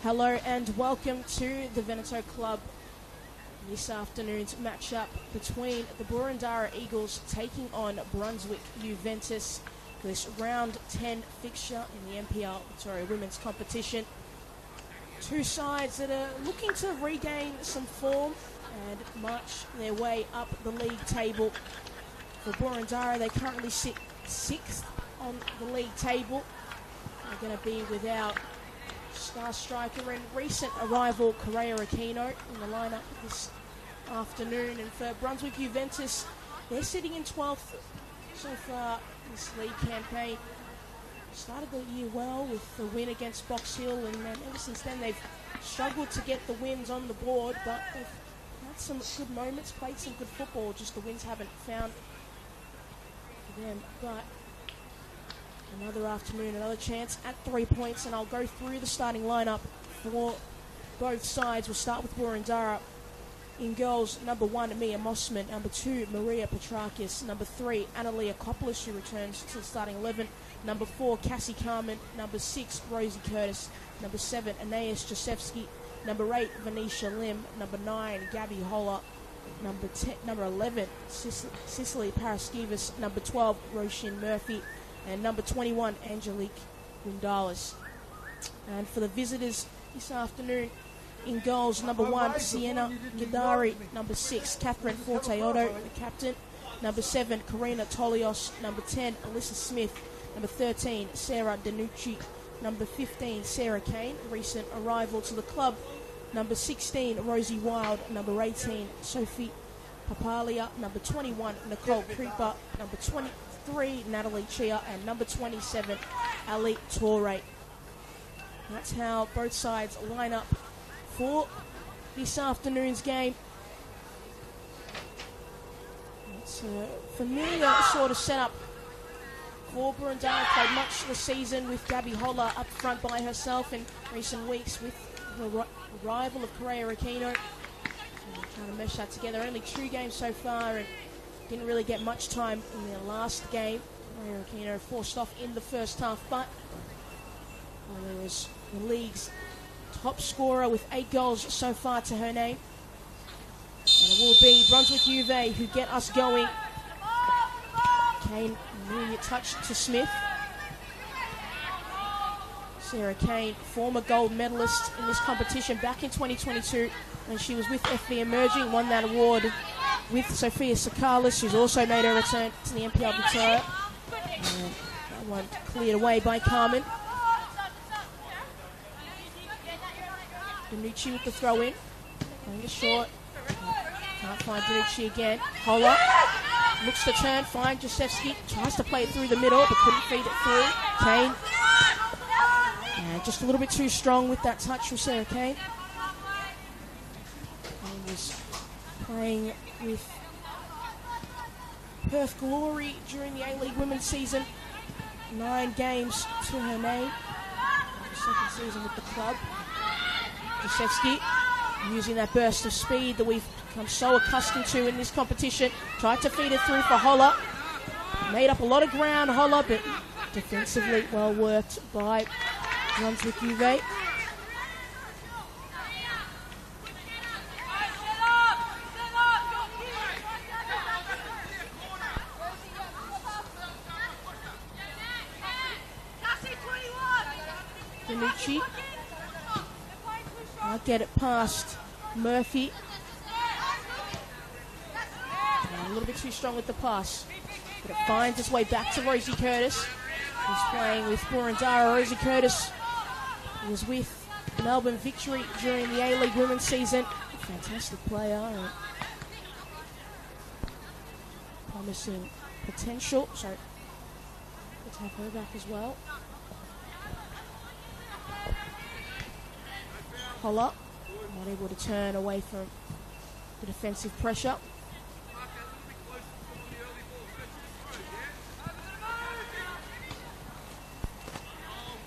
Hello and welcome to the Veneto Club. This afternoon's matchup between the Boroondara Eagles taking on Brunswick Juventus. This round 10 fixture in the NPL women's competition. Two sides that are looking to regain some form and march their way up the league table. For Boroondara, they currently sit 6th on the league table. They're going to be without star striker and recent arrival Correa Aquino in the lineup this afternoon. And for Brunswick Juventus, they're sitting in 12th so far this league campaign. Started the year well with the win against Box Hill, and ever since then they've struggled to get the wins on the board, but they've had some good moments, played some good football, just the wins haven't found for them. But another afternoon, another chance at 3 points, and I'll go through the starting lineup for both sides. We'll start with Boroondara. In goals, number 1, Mia Mossman. Number 2, Maria Petrakis. Number 3, Analia Kopoulos, who returns to the starting 11. Number 4, Cassie Carmen. Number 6, Rosie Curtis. Number 7, Anais Josefsky. Number 8, Venetia Lim. Number 9, Gabby Holler. Number 11, Cicely Paraskevas. Number 12, Roshin Murphy. And number 21, Angelique Gundalis. And for the visitors this afternoon, in goals, number 1, Sienna Gadari. Number 6, Catherine Forteotto, the captain. Number 7, Karina Tolios. Number 10, Alyssa Smith. Number 13, Sarah Danucci. Number 15, Sarah Kane, recent arrival to the club. Number 16, Rosie Wild. Number 18, Sophie Papalia. Number 21, Nicole Creeper. Number 23, Natalie Chia. And number 27, Ali Torre. That's how both sides line up for this afternoon's game. It's a familiar sort of setup for Boroondara. Played much this season with Gabby Holler up front by herself in recent weeks with the arrival of Correa Aquino. Trying to mesh that together. Only 2 games so far and didn't really get much time in their last game. Correa Aquino forced off in the first half, but there was the league's top scorer with 8 goals so far to her name. And it will be Brunswick Juve who get us going. Kane, immediate touch to Smith. Sarah Kane, former gold medalist in this competition back in 2022 when she was with FV Emerging, won that award with Sophia Sakalis, who's also made her return to the NPL Victoria. And that one cleared away by Carmen. Danucci with the throw in. Playing it short. Can't find Danucci again. Holler looks to turn, find Josefsky. Tries to play it through the middle, but couldn't feed it through. Kane. And just a little bit too strong with that touch from Sarah Kane. Kane was playing with Perth Glory during the A-League women's season. 9 games to her name. Second season with the club. Josefsky using that burst of speed that we've become so accustomed to in this competition. Tried to feed it through for Holler. Made up a lot of ground, Holler, but defensively well worked by Brunswick Juve. Danucci. I'll get it past Murphy. And a little bit too strong with the pass. But it finds its way back to Rosie Curtis, who's playing with Boroondara. Rosie Curtis was with Melbourne Victory during the A-League women's season. Fantastic player. Promising potential. So let's have her back as well. Holler, not able to turn away from the defensive pressure.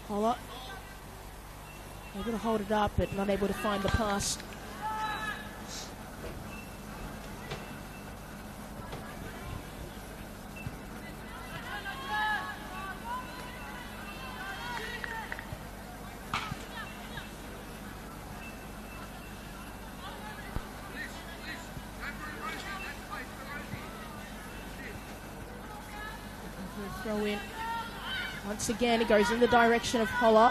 Holler, able to hold it up, but not able to find the pass. Throw in. Once again, it goes in the direction of Holler.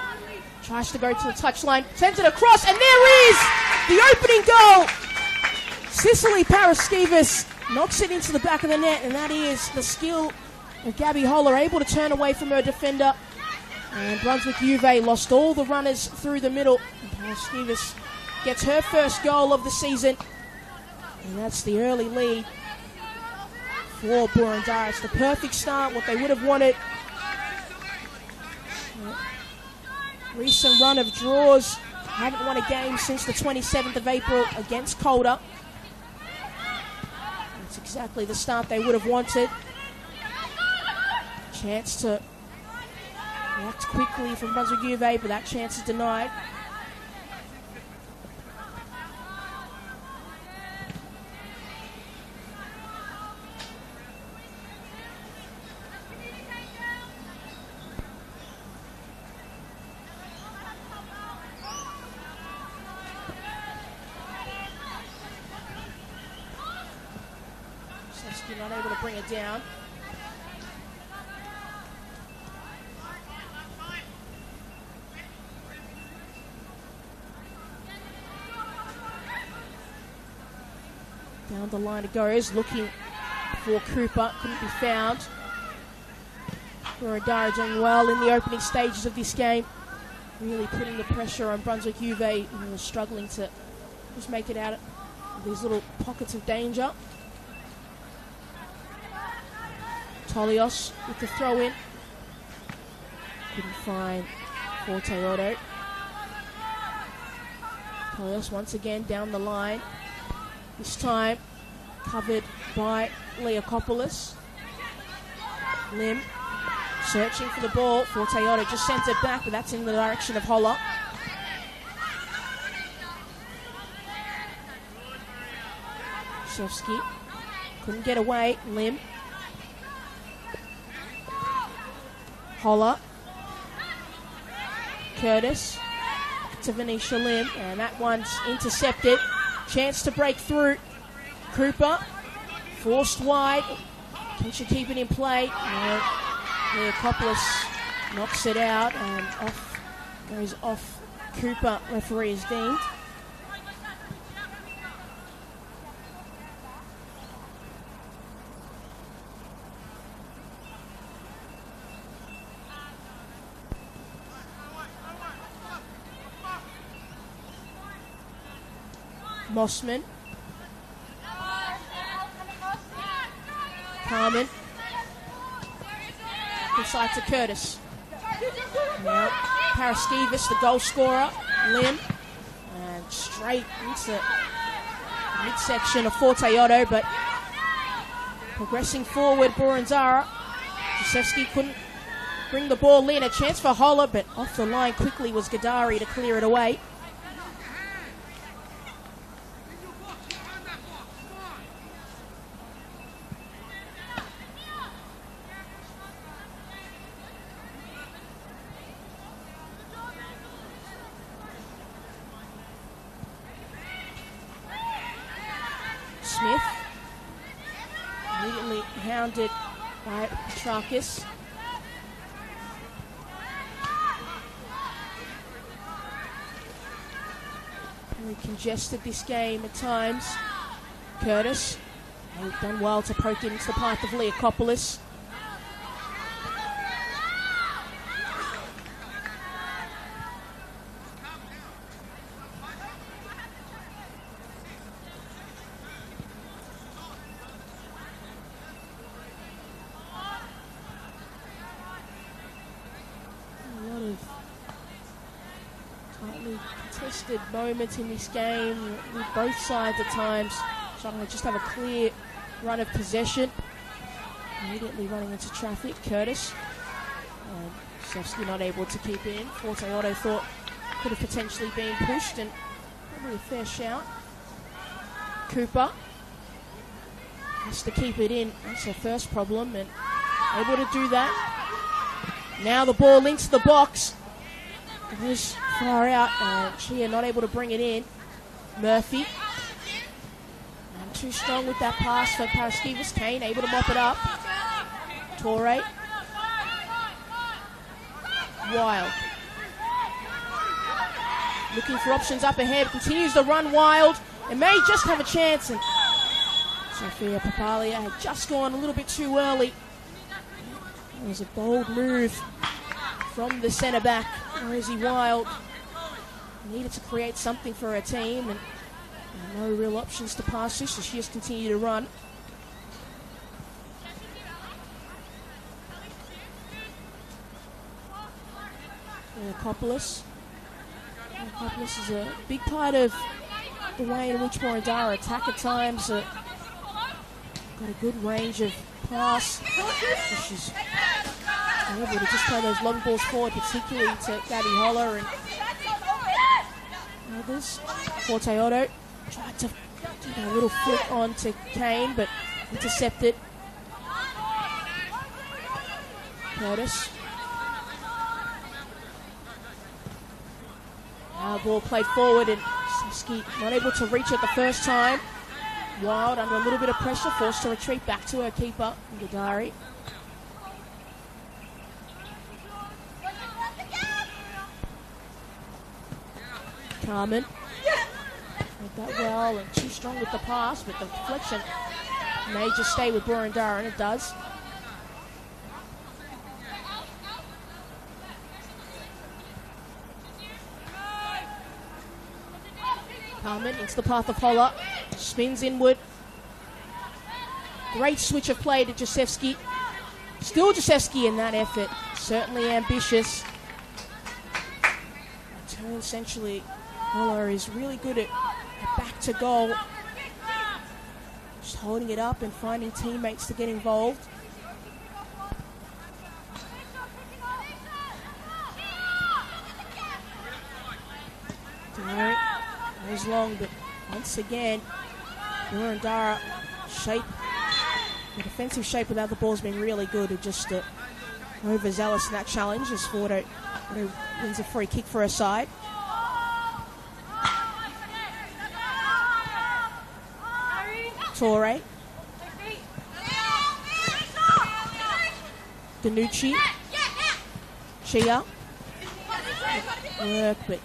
Tries to go to the touchline, sends it across, and there is the opening goal. Cicely Paraskevas knocks it into the back of the net, and that is the skill of Gabby Holler, able to turn away from her defender. And Brunswick Juve lost all the runners through the middle. Paraskevas gets her first goal of the season, and that's the early lead for Boroondara. It's the perfect start, what they would have wanted. Recent run of draws, haven't won a game since the 27th of April against Calder. That's exactly the start they would have wanted. Chance to react quickly from Brunswick Juve, but that chance is denied. Not able to bring it down. Down the line it goes, looking for Cooper, couldn't be found. Boroondara doing well in the opening stages of this game, really putting the pressure on Brunswick Juve, who was struggling to just make it out of these little pockets of danger. Tolios with the throw in. Couldn't find Forte Otto. Tolios once again down the line. This time covered by Leakopoulos. Lim searching for the ball. Forte Otto just sends it back, but that's in the direction of Holler. Shevsky couldn't get away. Lim. Holler. Curtis to Venetia Lim, and that one's intercepted. Chance to break through. Cooper forced wide. Can she keep it in play? No. Leakopoulos knocks it out, and off goes off Cooper. Referee is deemed. Mossman. Carmen. Inside to Curtis. Now Paraskevas, the goal scorer. Lim. And straight into the midsection of Forte Otto, but progressing forward, Boroondara. Josefsky couldn't bring the ball in. A chance for Holler, but off the line quickly was Gadari to clear it away. Smith, immediately hounded by Petrakis. Very congested this game at times. Curtis, they've done well to poke it into the path of Leakopoulos. Contested moments in this game with both sides at times trying to just have a clear run of possession. Immediately running into traffic. Curtis and Shevsky not able to keep it in. Forte Otto thought could have potentially been pushed, and probably a fair shout. Cooper has to keep it in. That's her first problem, and able to do that. Now the ball into the box. It was far out, and Chia not able to bring it in. Murphy. And too strong with that pass for Paraskevas. Kane able to mop it up. Torre. Wild. Looking for options up ahead, continues to run wild, and may just have a chance. And Sophia Papalia had just gone a little bit too early. It was a bold move from the centre-back, Rosie Wild. Needed to create something for her team, and no real options to pass to, so she just continued to run. Coppolis is a big part of the way in which Boroondara attack at times. Got a good range of pass. So she's able to just play those long balls forward, particularly to Gabby Holler and others. Forte Otto tried to do a little flick on to Kane, but intercepted. Curtis. Ball played forward, and Siski not able to reach it the first time. Wild under a little bit of pressure, forced to retreat back to her keeper, Gadari. Carmen did that well, and too strong with the pass, but the deflection may just stay with Boroondara, and it does. Carmen into the path of Holler, spins inward. Great switch of play to Josefsky. Still Josefsky in that effort, certainly ambitious. Turn essentially, Holler is really good at back to goal. Just holding it up and finding teammates to get involved. Derek goes long, but once again, Boroondara shape, the defensive shape without the ball's been really good. It just overzealous in that challenge as Fordo wins a free kick for her side. Torre. Danucci. Chia. Work, but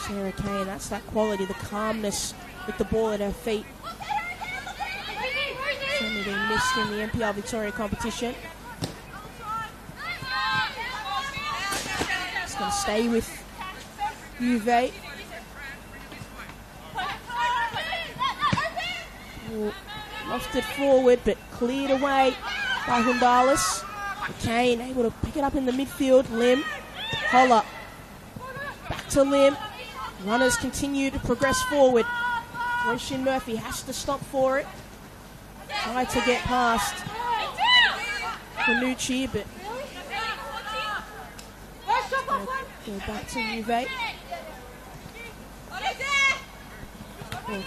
Sarah Kane, that's that quality, the calmness with the ball at her feet. Certainly been missed in the NPL Victoria competition. It's going to stay with Juve. Lofted forward, but cleared away by Hundalis. Kane able to pick it up in the midfield. Lim. Holler. Back to Lim. Runners continue to progress forward. Roshan Murphy has to stop for it. Tried to get past Bonucci, but go back to Juve.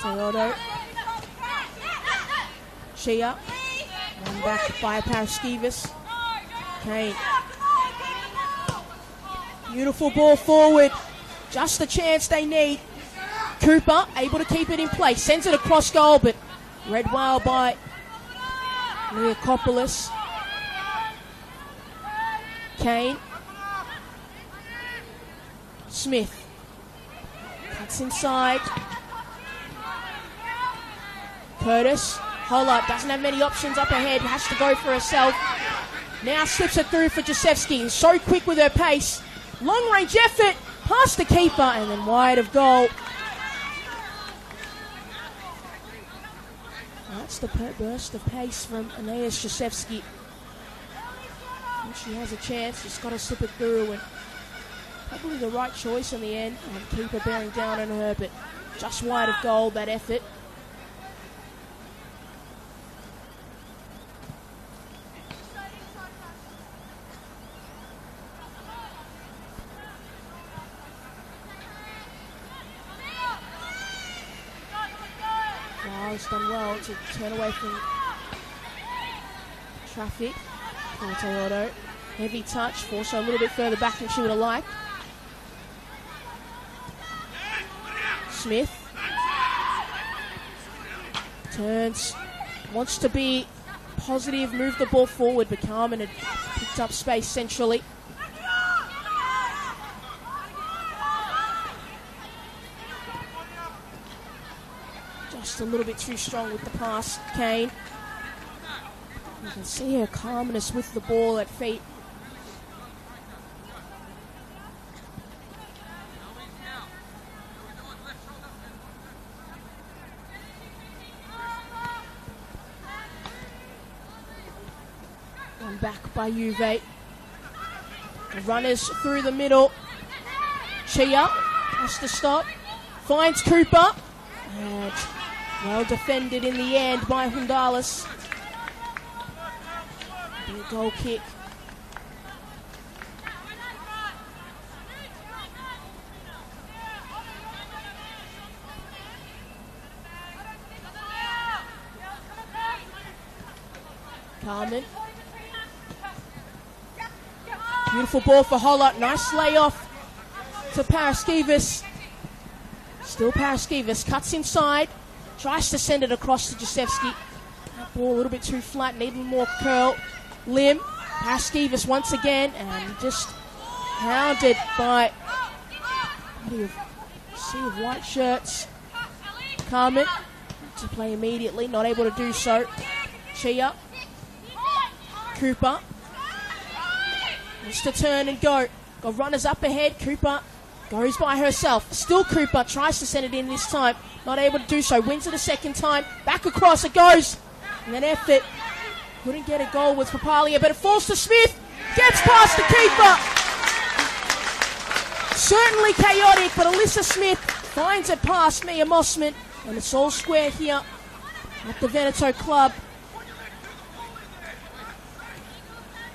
Otto. Chia. One back by Paraskevas. Kane. Beautiful ball forward. Just the chance they need. Cooper able to keep it in place. Sends it across goal, but read well by Leokopoulos. Kane. Smith. Cuts inside. Curtis. Holler doesn't have many options up ahead. Has to go for herself. Now slips it through for Josefsky. So quick with her pace. Long range effort. Past the keeper and then wide of goal. That's the burst of pace from Aeneas Josefsky. She has a chance. She's got to slip it through, and probably the right choice in the end. And keeper bearing down on her, but just wide of goal, that effort. Has done well to turn away from traffic. Auto. Heavy touch, forced her a little bit further back than she would have liked. Smith. Turns. Wants to be positive, move the ball forward, but Carmen had picked up space centrally. Just a little bit too strong with the pass, Kane. You can see her calmness with the ball at feet. One back by Juve. The runners through the middle. Chia has to stop. Finds Cooper. And well defended in the end by Hundalis. Big goal kick. Carmen. Beautiful ball for Holler. Nice layoff to Paraskevas. Still Paraskevas. Cuts inside. Tries to send it across to Josefsky. That ball a little bit too flat. Needed more curl. Lim. Paraskevas once again. And just hounded by a sea of white shirts. Carmen to play immediately. Not able to do so. Chia. Cooper. Wants to turn and go. Got runners up ahead. Cooper goes by herself. Still Cooper. Tries to send it in this time. Not able to do so. Wins it a second time. Back across it goes. And an effort. Couldn't get a goal with Papalia, but it falls to Smith. Gets past the keeper. Certainly chaotic, but Alyssa Smith finds it past Mia Mossman. And it's all square here at the Veneto Club.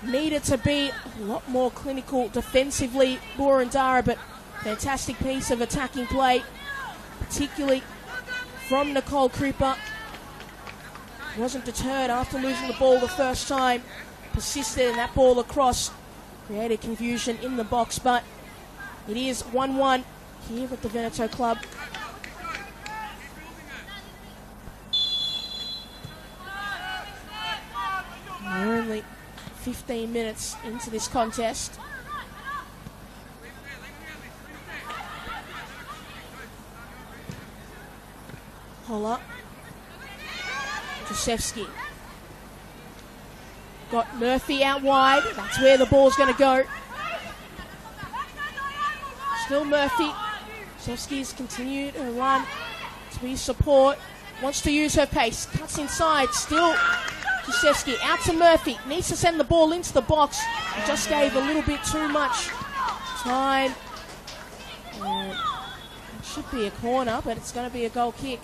Needed to be a lot more clinical defensively, Boroondara, but fantastic piece of attacking play, particularly from Nicole Cooper. Wasn't deterred after losing the ball the first time. Persisted, and that ball across created confusion in the box, but it is 1-1 here at the Veneto Club. We're only 15 minutes into this contest. Holler. Josefsky. Got Murphy out wide. That's where the ball's going to go. Still Murphy. Josefsky's continued her run to be support. Wants to use her pace. Cuts inside. Still Josefsky out to Murphy. Needs to send the ball into the box. Just gave a little bit too much time. And it should be a corner, but it's going to be a goal kick.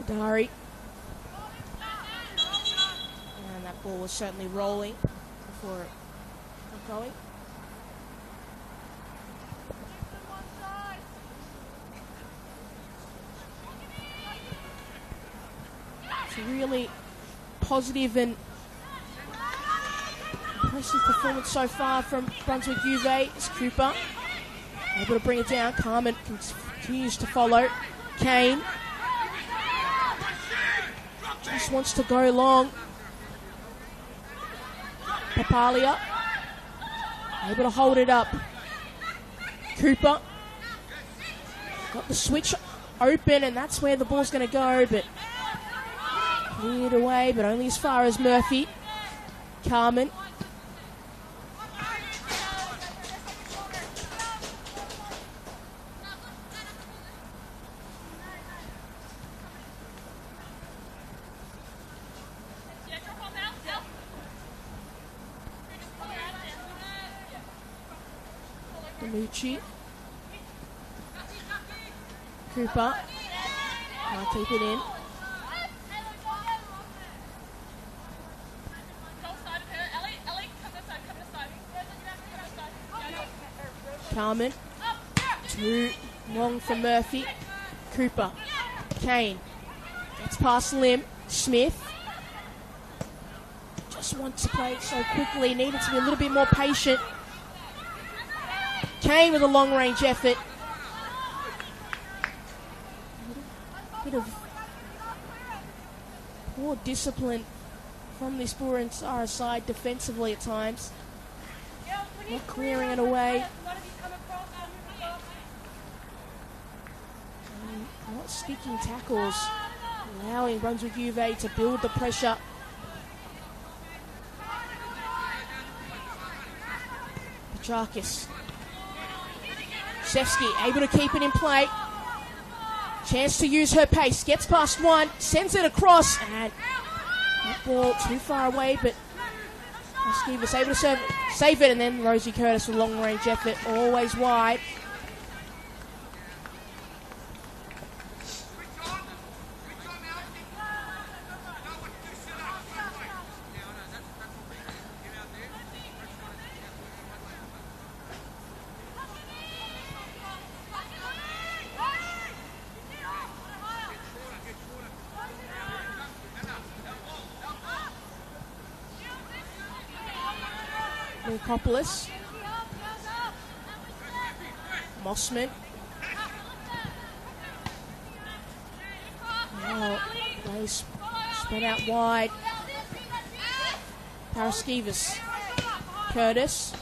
Dari. And that ball was certainly rolling before it got going. It's a really positive and impressive performance so far from Brunswick Juve. It's Cooper able to bring it down. Carmen continues to follow. Kane just wants to go long. Papalia able to hold it up. Cooper got the switch open, and that's where the ball's going to go, but cleared away, but only as far as Murphy. Carmen. Damucci. Cooper. Can't keep it in. Carmen. Too long for Murphy. Cooper. Kane. Gets past Lim. Smith. Just wants to play it so quickly. Needed to be a little bit more patient. Kane with a long-range effort. Bit of More discipline from this Boroondara side defensively at times. Not clearing it away. And not sticking tackles. Allowing Brunswick UVA to build the pressure. Petrakis. Shevsky able to keep it in play. Chance to use her pace. Gets past one. Sends it across. And that ball too far away, but Shevsky was able to save it. And then Rosie Curtis with a long range effort. Always wide. Nicopolis. Mossman. Now, plays spread out wide. Paraskevas. Curtis.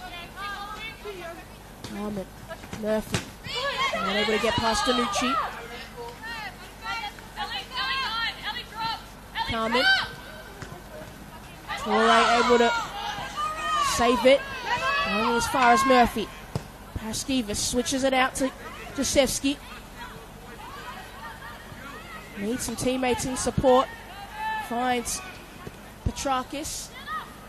Carmen. Murphy. Not able to get past Danucci. Carmen. Torre able to save it. Only as far as Murphy. Paraskevas switches it out to Josefsky. Needs some teammates in support. Finds Petrakis.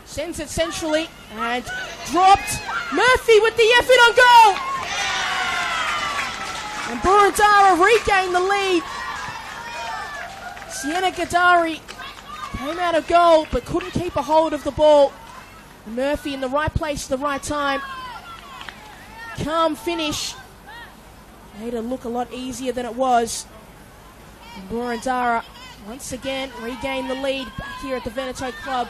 Sends it centrally and dropped. Murphy with the effort on goal. And Boroondara regained the lead. Sienna Gadari came out of goal but couldn't keep a hold of the ball. Murphy in the right place at the right time. Calm finish. Made it look a lot easier than it was. And Boroondara once again regained the lead back here at the Veneto Club.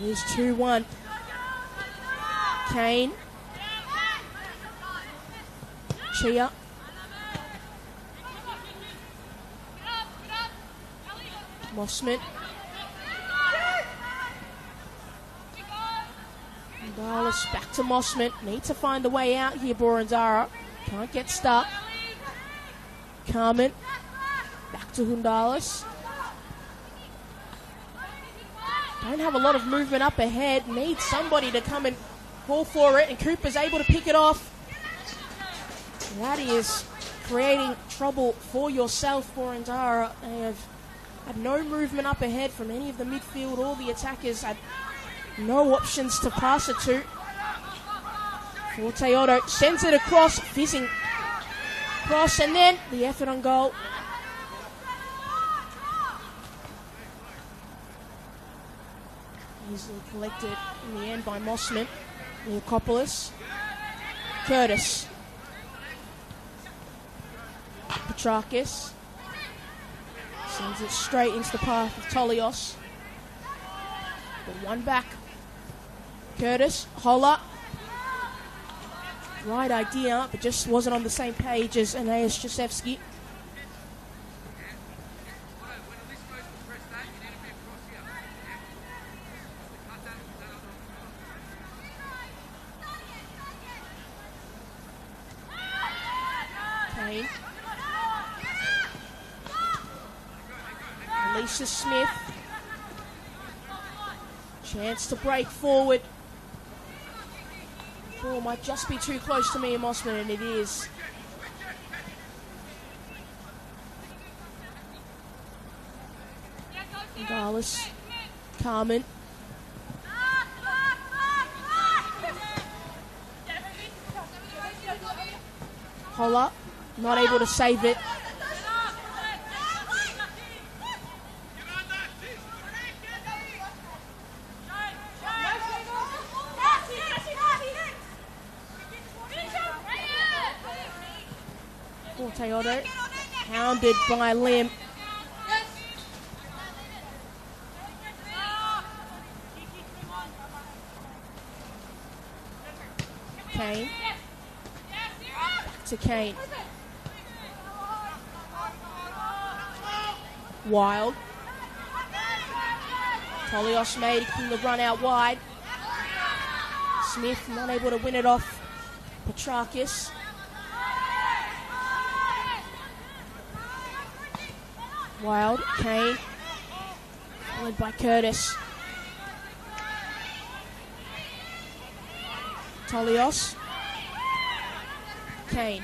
It is 2-1. Kane. Chia. Mossman. Dallas back to Mossman. Need to find a way out here, Boroondara. Can't get stuck. Carmen. Back to Hundalis. Don't have a lot of movement up ahead. Need somebody to come and call for it. And Cooper's able to pick it off. That is creating trouble for yourself, Boroondara. They have had no movement up ahead from any of the midfield or the attackers. Had no options to pass it to. Forte Otto sends it across, fizzing cross, and then the effort on goal. Easily collected in the end by Mossman. Nicopolis. Curtis. Petrakis. Sends it straight into the path of Tolios. But one back. Curtis. Holler. Right idea, but just wasn't on the same page as Aeneas Josefsky. Kane. Alicia Smith. Chance to break forward. Ball might just be too close to me and Mossman, and it is. Dallas. Carmen. Holler. Not able to save it. Forte Otto, hounded by Lim. Kane. Back to Kane. Wild. Tolios making the run out wide. Smith not able to win it off Petrakis. Wild, Kane, followed by Curtis. Tolios. Kane.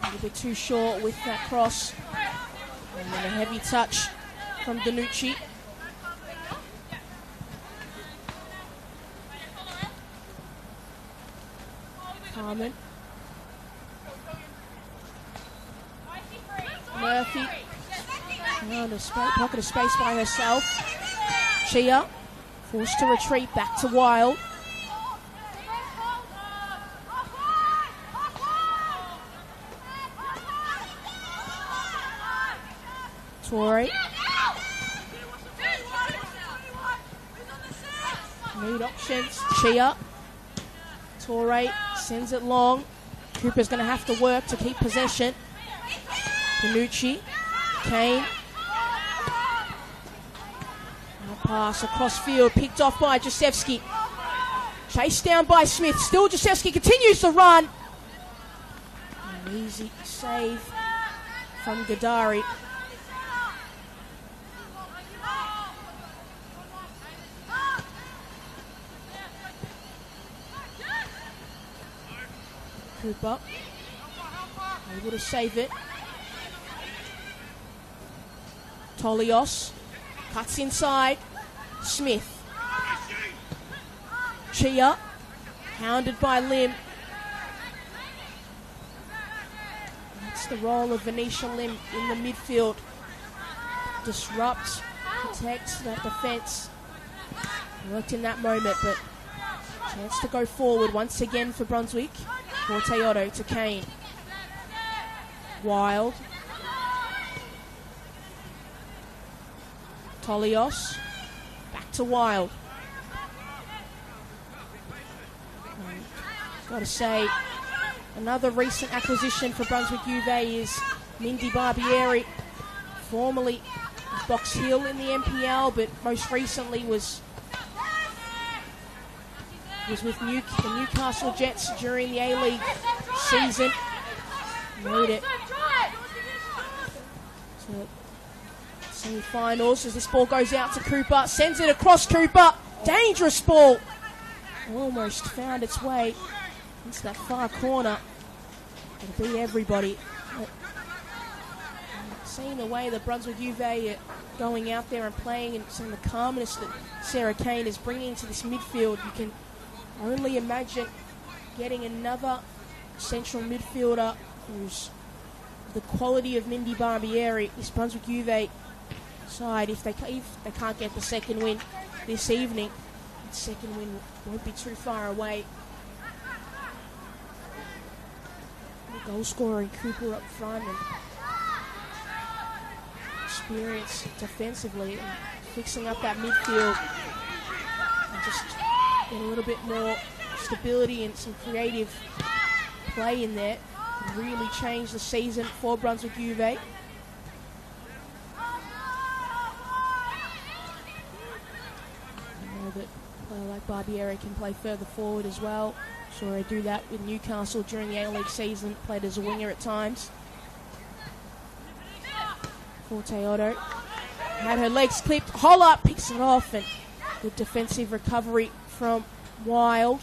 A little bit too short with that cross. And then a heavy touch from Danucci. Carmen. Murphy. Found a pocket of space by herself. Chia. Forced to retreat back to Wild. Torrey. Need options. Chia. Torrey sends it long. Cooper's going to have to work to keep possession. Danucci. Kane. Pass across field, picked off by Jasewski. Chased down by Smith. Still Jasewski continues to run. An easy save from Gadari. Cooper able to save it. Tolios cuts inside. Smith. Chia. Hounded by Lim. That's the role of Venetia Lim in the midfield. Disrupt, protect that defence. Worked in that moment, but chance to go forward once again for Brunswick. For Teodo to Kane. Wild. Tolios. Back to Wild. Got to say, another recent acquisition for Brunswick UVA is Mindy Barbieri, formerly Box Hill in the NPL, but most recently was with the Newcastle Jets during the A-League season. Made it to semi-finals as this ball goes out to Cooper. Sends it across Cooper. Dangerous ball. Almost found its way into that far corner. It'll beat everybody. But seeing the way that Brunswick UVA are going out there and playing and some of the calmness that Sarah Kane is bringing to this midfield, you can only imagine getting another central midfielder who's the quality of Mindy Barbieri. This Brunswick UVA side, if they can't get the second win this evening, the second win won't be too far away. The goal scorer in Cooper up front and experience defensively and fixing up that midfield and just get a little bit more stability and some creative play in there. Really changed the season for Brunswick UVA. I know that a player like Barbieri can play further forward as well. Saw her do that with Newcastle during the A-League season. Played as a winger at times. For Teodo. Had her legs clipped. Holler picks it off and good defensive recovery from Wild.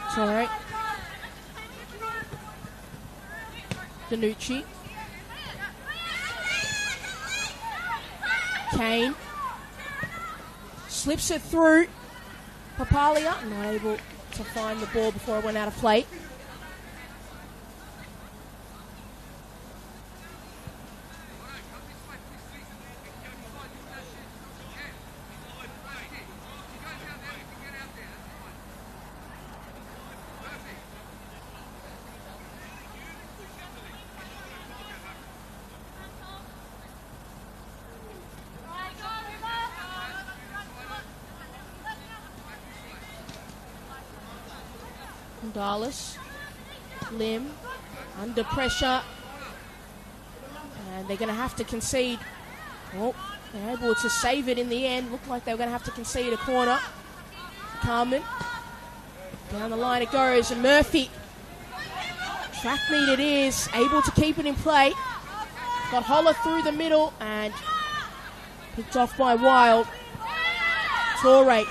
It's all right. Danucci. Kane. Slips it through. Papalia not able to find the ball before it went out of play. Dallas, Lim, under pressure, and they're going to have to concede. Oh, they're able to save it in the end. Looked like they were going to have to concede a corner. Carmen, down the line it goes, and Murphy, track meet it is, able to keep it in play. Got Holler through the middle, and picked off by Wild. Torre,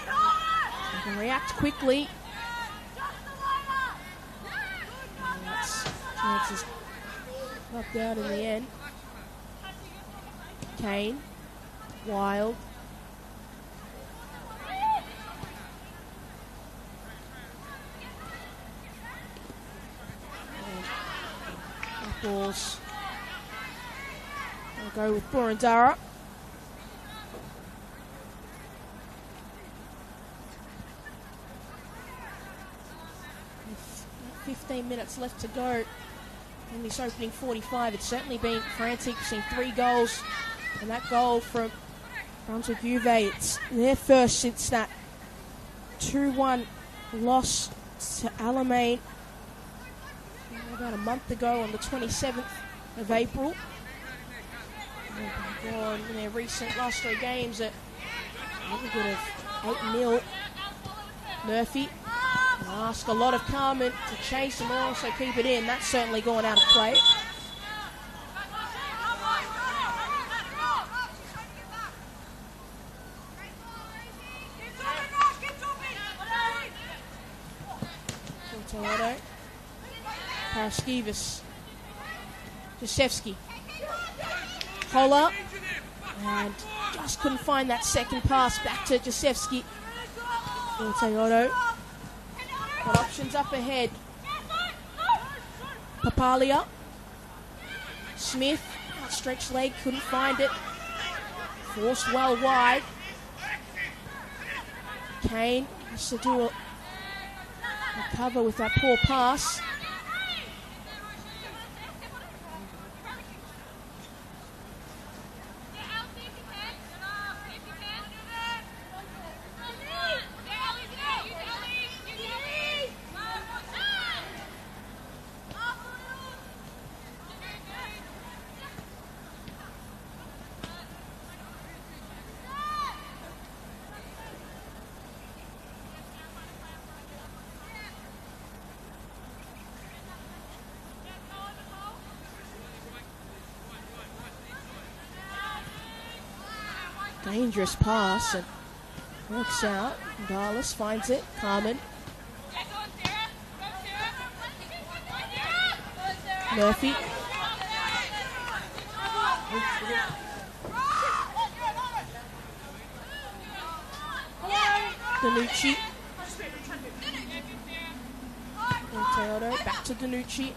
can react quickly. Chances knocked out in the end. Kane, Wild. Balls. I'll go with Boroondara. 15 minutes left to go in this opening 45. It's certainly been frantic. We've seen 3 goals, and that goal from Brunswick Juve, it's their first since that 2-1 loss to Alamein about a month ago on the 27th of April. They've gone in their recent last 3 games at a aggregate of 8-0. Murphy ask a lot of Carmen to chase and also keep it in. That's certainly gone out of play. Toronto. Paraskevas. Jaszewski. Holler. And just couldn't find that second pass back to Jaszewski. Toronto. Got options up ahead. Papalia. Smith. Outstretched leg. Couldn't find it. Forced well wide. Kane has to do a cover with that poor pass. Dangerous pass and works out. Dallas finds it. Carmen. Murphy. Danucci. Teodo back to Danucci.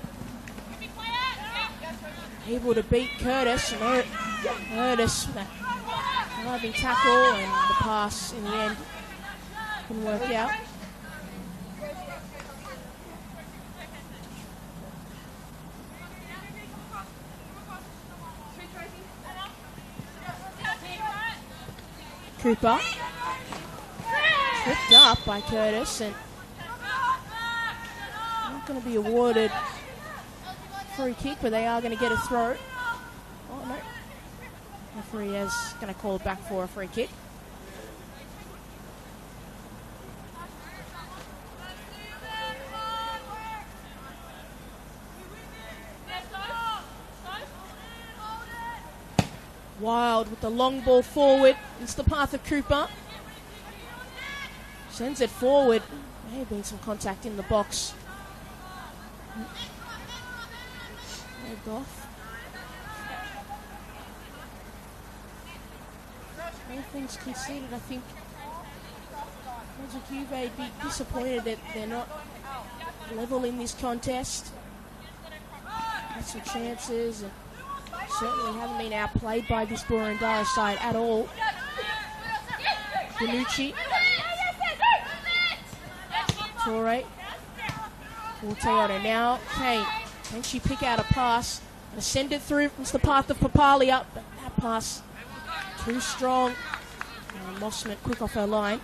Able to beat Curtis. Curtis. Loving tackle, and the pass in the end couldn't work out. Cooper tripped up by Curtis, and not going to be awarded free kick, but they are going to get a throw. Oh no. Referee is going to call it back for a free kick. Wild with the long ball forward. It's the path of Cooper. Sends it forward. May have been some contact in the box. flagged off. All things considered, I think Brunswick Juve would be disappointed that they're not level in this contest. Had some chances and certainly haven't been outplayed by this Boroondara side at all. Bonucci. Torre. For Toyota now. Kane. Can she pick out a pass and send it through? It's the path of Papalia, but that pass too strong. And Mossman quick off her line.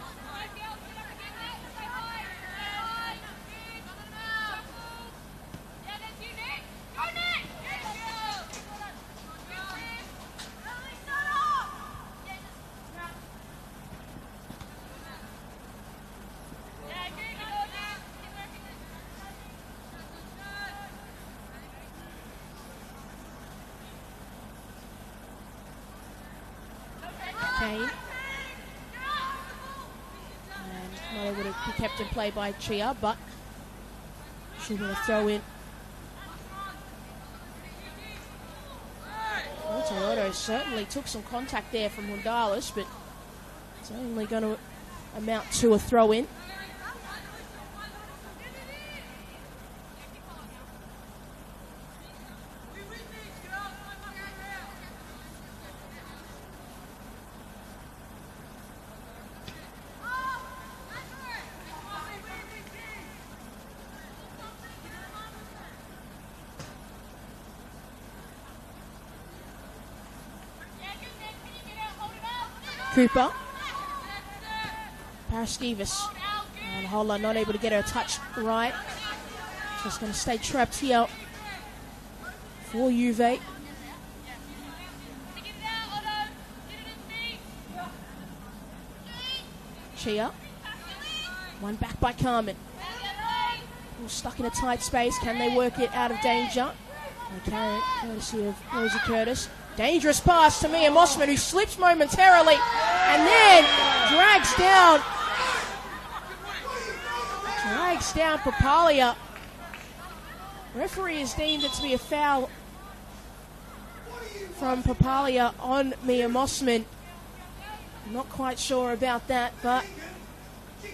Kane. And not able to be kept in play by Chia, but she's going to throw in. Toyota certainly took some contact there from Hundalis, but it's only going to amount to a throw in. Cooper. Paraskevas. And Holler not able to get her touch right. Just going to stay trapped here for Juve. Chia. One back by Carmen. All stuck in a tight space. Can they work it out of danger? They can, courtesy of Rosie Curtis. Dangerous pass to Mia Mossman, who slips momentarily and then drags down Papalia. Referee has deemed it to be a foul from Papalia on Mia Mossman. I'm not quite sure about that, but the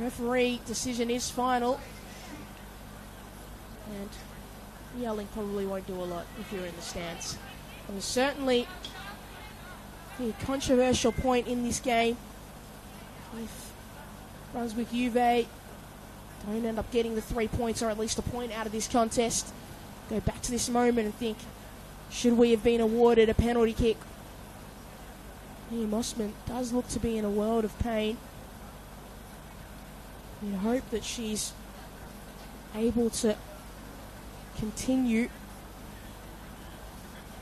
referee decision is final. And yelling probably won't do a lot if you're in the stands. It was certainly a controversial point in this game. If Brunswick Juve don't end up getting the 3 points or at least a point out of this contest, go back to this moment and think, should we have been awarded a penalty kick? Mia Mossman does look to be in a world of pain. We hope that she's able to continue.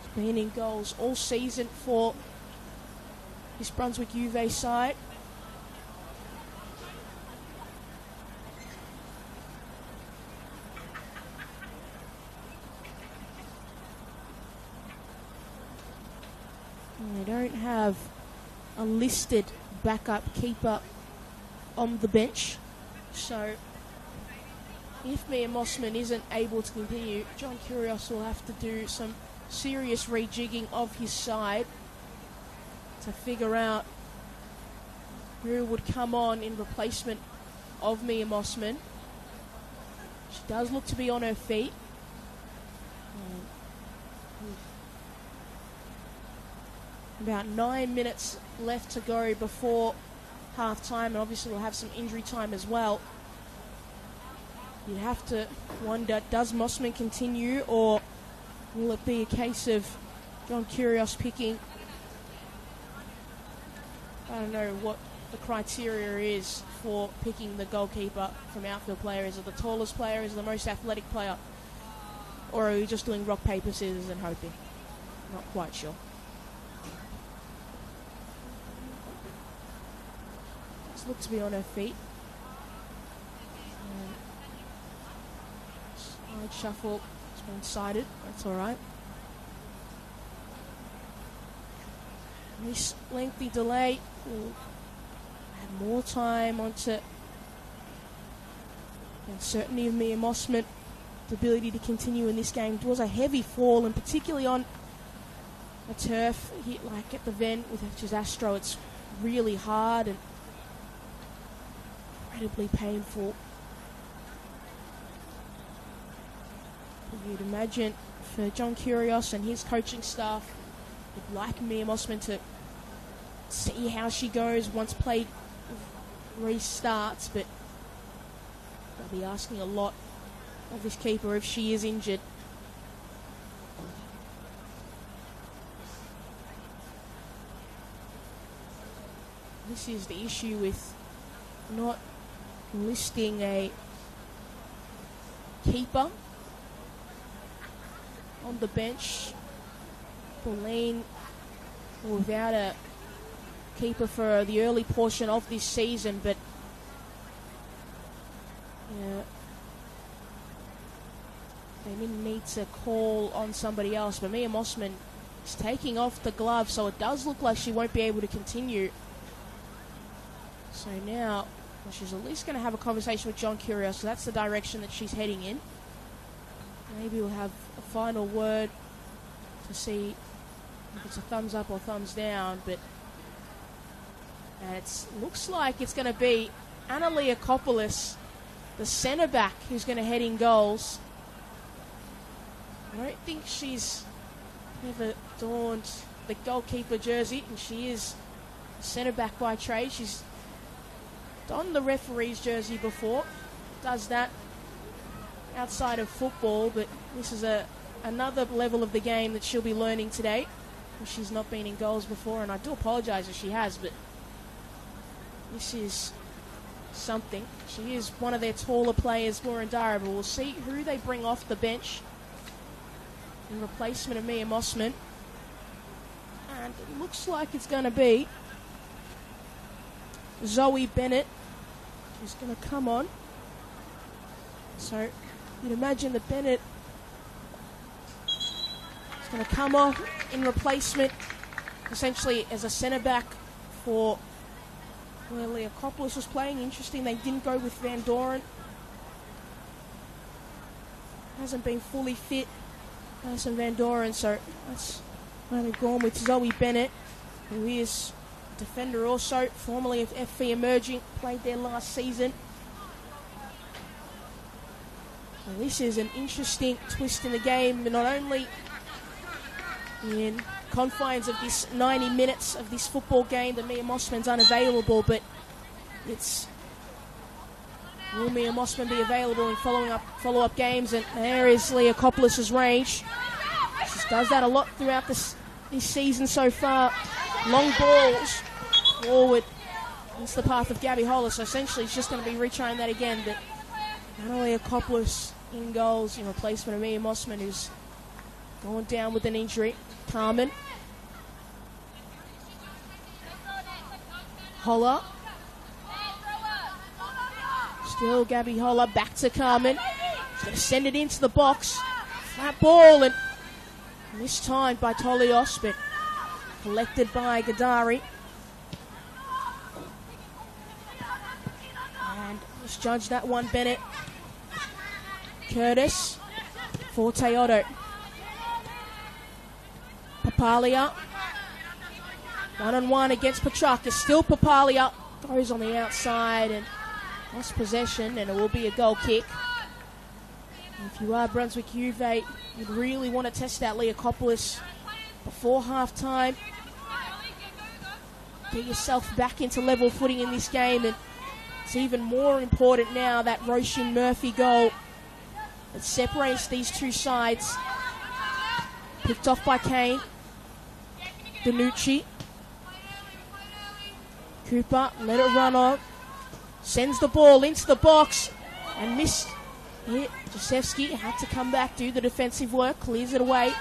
She's been in goals all season for this Brunswick Juve side. And they don't have a listed backup keeper on the bench, so if Mia Mossman isn't able to continue, John Kyrgios will have to do some serious rejigging of his side to figure out who would come on in replacement of Mia Mossman. She does look to be on her feet. About 9 minutes left to go before half time, and obviously we'll have some injury time as well. You have to wonder, does Mossman continue, or will it be a case of John Kyrgios picking, I don't know what the criteria is for picking the goalkeeper from outfield player. Is it the tallest player? Is it the most athletic player? Or are you just doing rock, paper, scissors and hoping? Not quite sure. Just look to be on her feet. Side shuffle. It's been sided. That's alright. This lengthy delay will add more time onto the uncertainty of Mia Mossman the ability to continue in this game. It was a heavy fall, and particularly on a turf hit like at the vent with Astro, it's really hard and incredibly painful. You'd imagine for John Kyrgios and his coaching staff, would like Mia Mossman to see how she goes once play restarts, but they'll be asking a lot of this keeper if she is injured. This is the issue with not listing a keeper on the bench. Pauline without a keeper for the early portion of this season, but yeah, they didn't need to call on somebody else. But Mia Mossman is taking off the glove, so it does look like she won't be able to continue. So now she's at least going to have a conversation with John Kyrgios, so that's the direction that she's heading in. Maybe we'll have a final word to see if it's a thumbs up or thumbs down, but it looks like it's going to be Anna Leakopoulos, the centre-back, who's going to head in goals. I don't think she's ever donned the goalkeeper jersey, and she is a centre-back by trade. She's donned the referee's jersey before, does that outside of football, but this is another level of the game that she'll be learning today. She's not been in goals before, and I do apologise if she has, but this is something. She is one of their taller players, Boroondara, but we'll see who they bring off the bench in replacement of Mia Mossman. And it looks like it's going to be Zoe Bennett who's going to come on. So you'd imagine that Bennett is going to come off in replacement, essentially as a centre-back for where Leakopoulos was playing. Interesting, they didn't go with Van Doren. Hasn't been fully fit, Alison Van Doren, so that's why they've gone with Zoe Bennett, who is a defender also, formerly of FV Emerging, played there last season. So this is an interesting twist in the game, not only in confines of this 90 minutes of this football game that Mia Mossman's unavailable, but it's will Mia Mossman be available in follow-up games? And there is Leakopoulos' range. She does that a lot throughout this season so far. Long balls forward into the path of Gabby Hollis. So essentially she's just going to be retrying that again, but not only Leakopoulos in goals in replacement of Mia Mossman, who's going down with an injury. Carmen. Holler. Still Gabby Holler, back to Carmen. She's going to send it into the box. Flat ball, and this time by Tolios, but collected by Gadari. And just judge that one, Bennett. Curtis for Teodo. Papalia. One-on-one against Petrakis. Still Papalia. Goes on the outside and lost possession, and it will be a goal kick. And if you are Brunswick Juve, you'd really want to test out Leakopoulos before half-time. Get yourself back into level footing in this game, and it's even more important now, that Roshan Murphy goal that separates these two sides. Picked off by Kane. Danucci. Cooper, let it run on. Sends the ball into the box and missed it. Josefsky had to come back, do the defensive work, clears it away.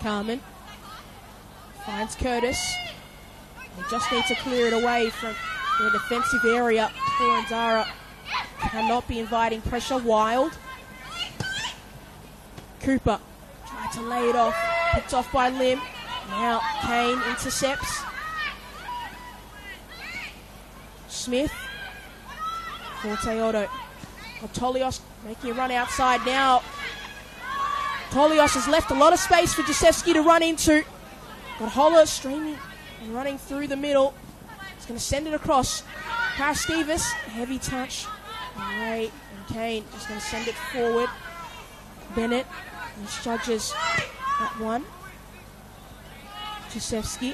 Carmen finds Curtis. They just need to clear it away from the defensive area. Boroondara cannot be inviting pressure. Wild. Cooper tried to lay it off. Picked off by Lim. Now Kane intercepts. Smith. Forte Otto. Tolios making a run outside now. Tolios has left a lot of space for Jacewski to run into. Got Holler streaming and running through the middle. He's going to send it across. Paraskevas, heavy touch. Great. And Kane just going to send it forward. Bennett misjudges that one. Jacewski.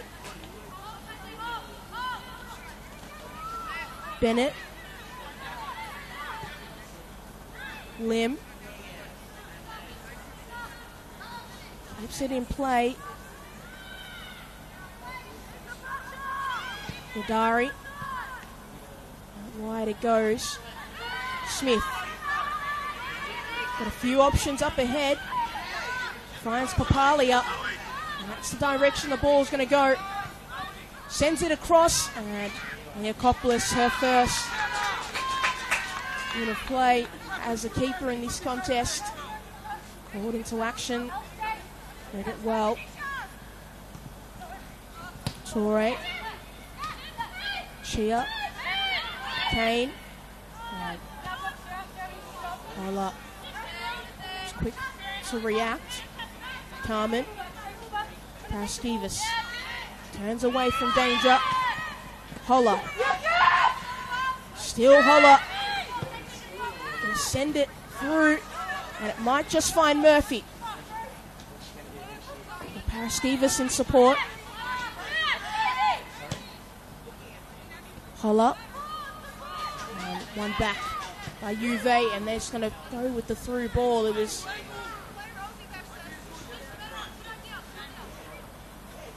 Bennett. Lim. Keeps it in play. Godari. Wide it goes. Smith. Got a few options up ahead. Finds Papalia. And that's the direction the ball's going to go. Sends it across. And Leokopoulos, her first unit of play as a keeper in this contest. Called into action. Read it well. Torre. Chia. Kane. And Ola. Just quick to react. Carmen. Paraskevas. Turns away from danger. Holler. Still Holler. Gonna send it through. And it might just find Murphy. Paraskevas in support. Holler. And one back by Juve, and they're just going to go with the through ball. It was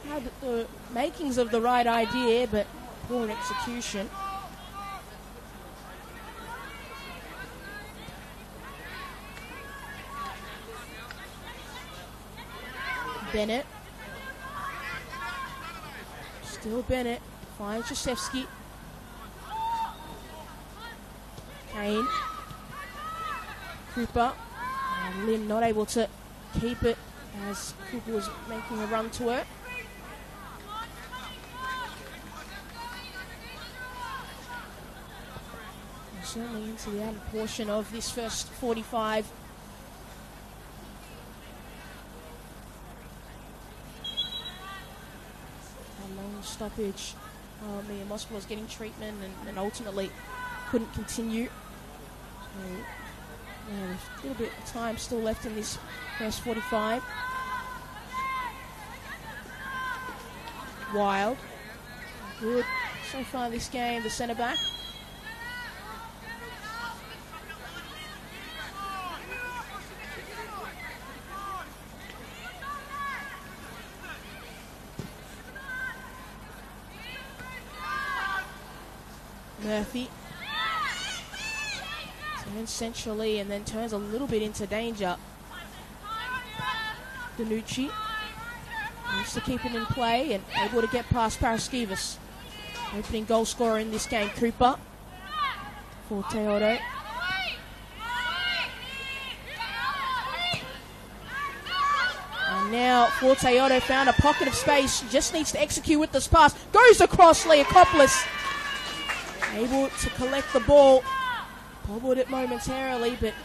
had the makings of the right idea, but poor execution. Bennett. Still Bennett. Finds Jacewski. Kane. Cooper. And Lynn not able to keep it as Cooper was making a run to it. And certainly into the outer portion of this first 45. Stoppage. Mia Moskva was getting treatment and ultimately couldn't continue. There's a little bit of time still left in this first 45. Wild. Good so far this game, the centre back. Murphy turns centrally and then turns a little bit into danger. Danucci needs to keep it in play and able to get past Paraskevas. Opening goal scorer in this game, Cooper. Forte Otto. And now Forte Otto found a pocket of space, just needs to execute with this pass. Goes across Leokopoulos. Able to collect the ball. Bobbled it momentarily, but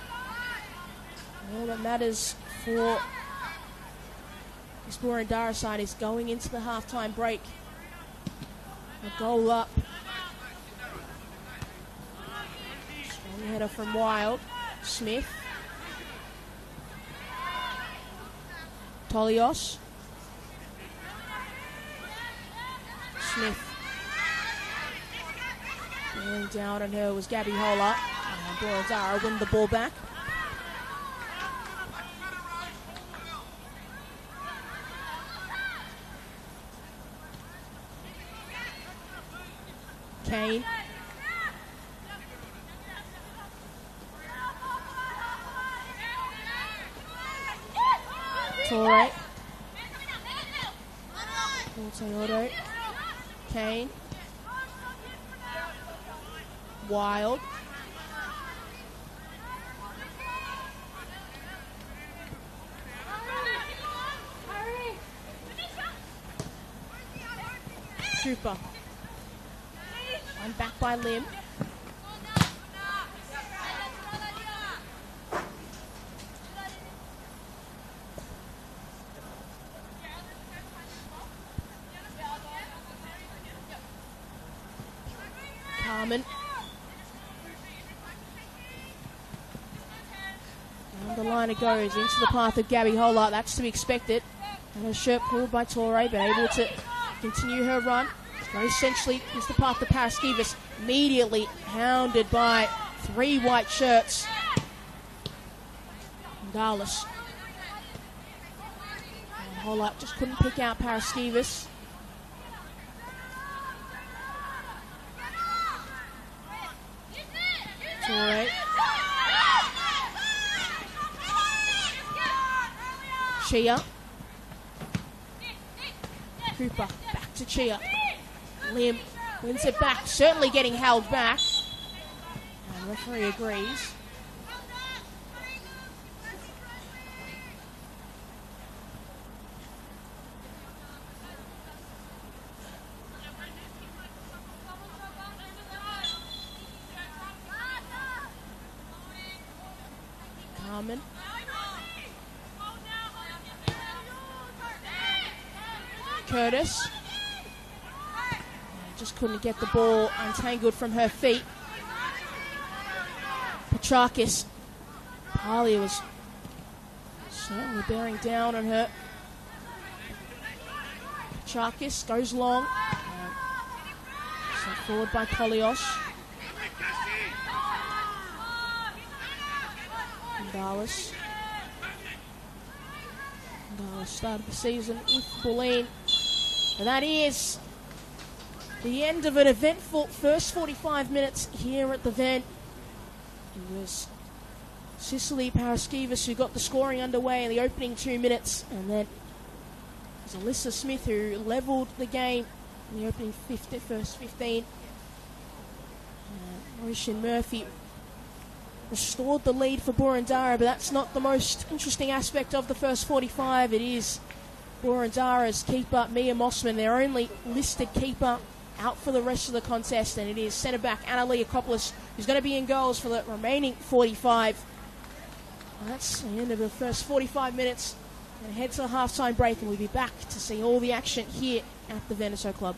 all that matters for this Boroondara side is going into the halftime break. A goal up. Strong header from Wild. Smith. Tolios. Smith. Going down on her was Gabby Holler. And Boroondara win the ball back. Kane. Torre. Toyota. Kane. Wild. Cooper. One back by Lim. Carmen. Down the line it goes, into the path of Gabby Hollart. That's to be expected. And her shirt pulled by Torre, but able to continue her run. Very essentially into the path of Paraskevas. Immediately hounded by 3 white shirts. Dallas. And Hollart just couldn't pick out Paraskevas. Torre. Chia. Cooper, back to Chia. Lim wins it back, certainly getting held back. And the referee agrees. Carmen. Curtis. Just couldn't get the ball untangled from her feet. Petrakis. Palia was certainly bearing down on her. Petrakis goes long. Sent forward by Polios. Dallas. Dallas started the season with Pauline. And that is the end of an eventful first 45 minutes here at the Ven. It was Cicely Paraskevas who got the scoring underway in the opening 2 minutes, and then it was Alyssa Smith who levelled the game in the opening first 15. Mauritian Murphy restored the lead for Boroondara, but that's not the most interesting aspect of the first 45. It is Boroondara's keeper, Mia Mossman, their only listed keeper, out for the rest of the contest, and it is centre-back Annalia Kopoulos who's going to be in goals for the remaining 45. Well, that's the end of the first 45 minutes. And head to the half-time break, and we'll be back to see all the action here at the Veneto Club.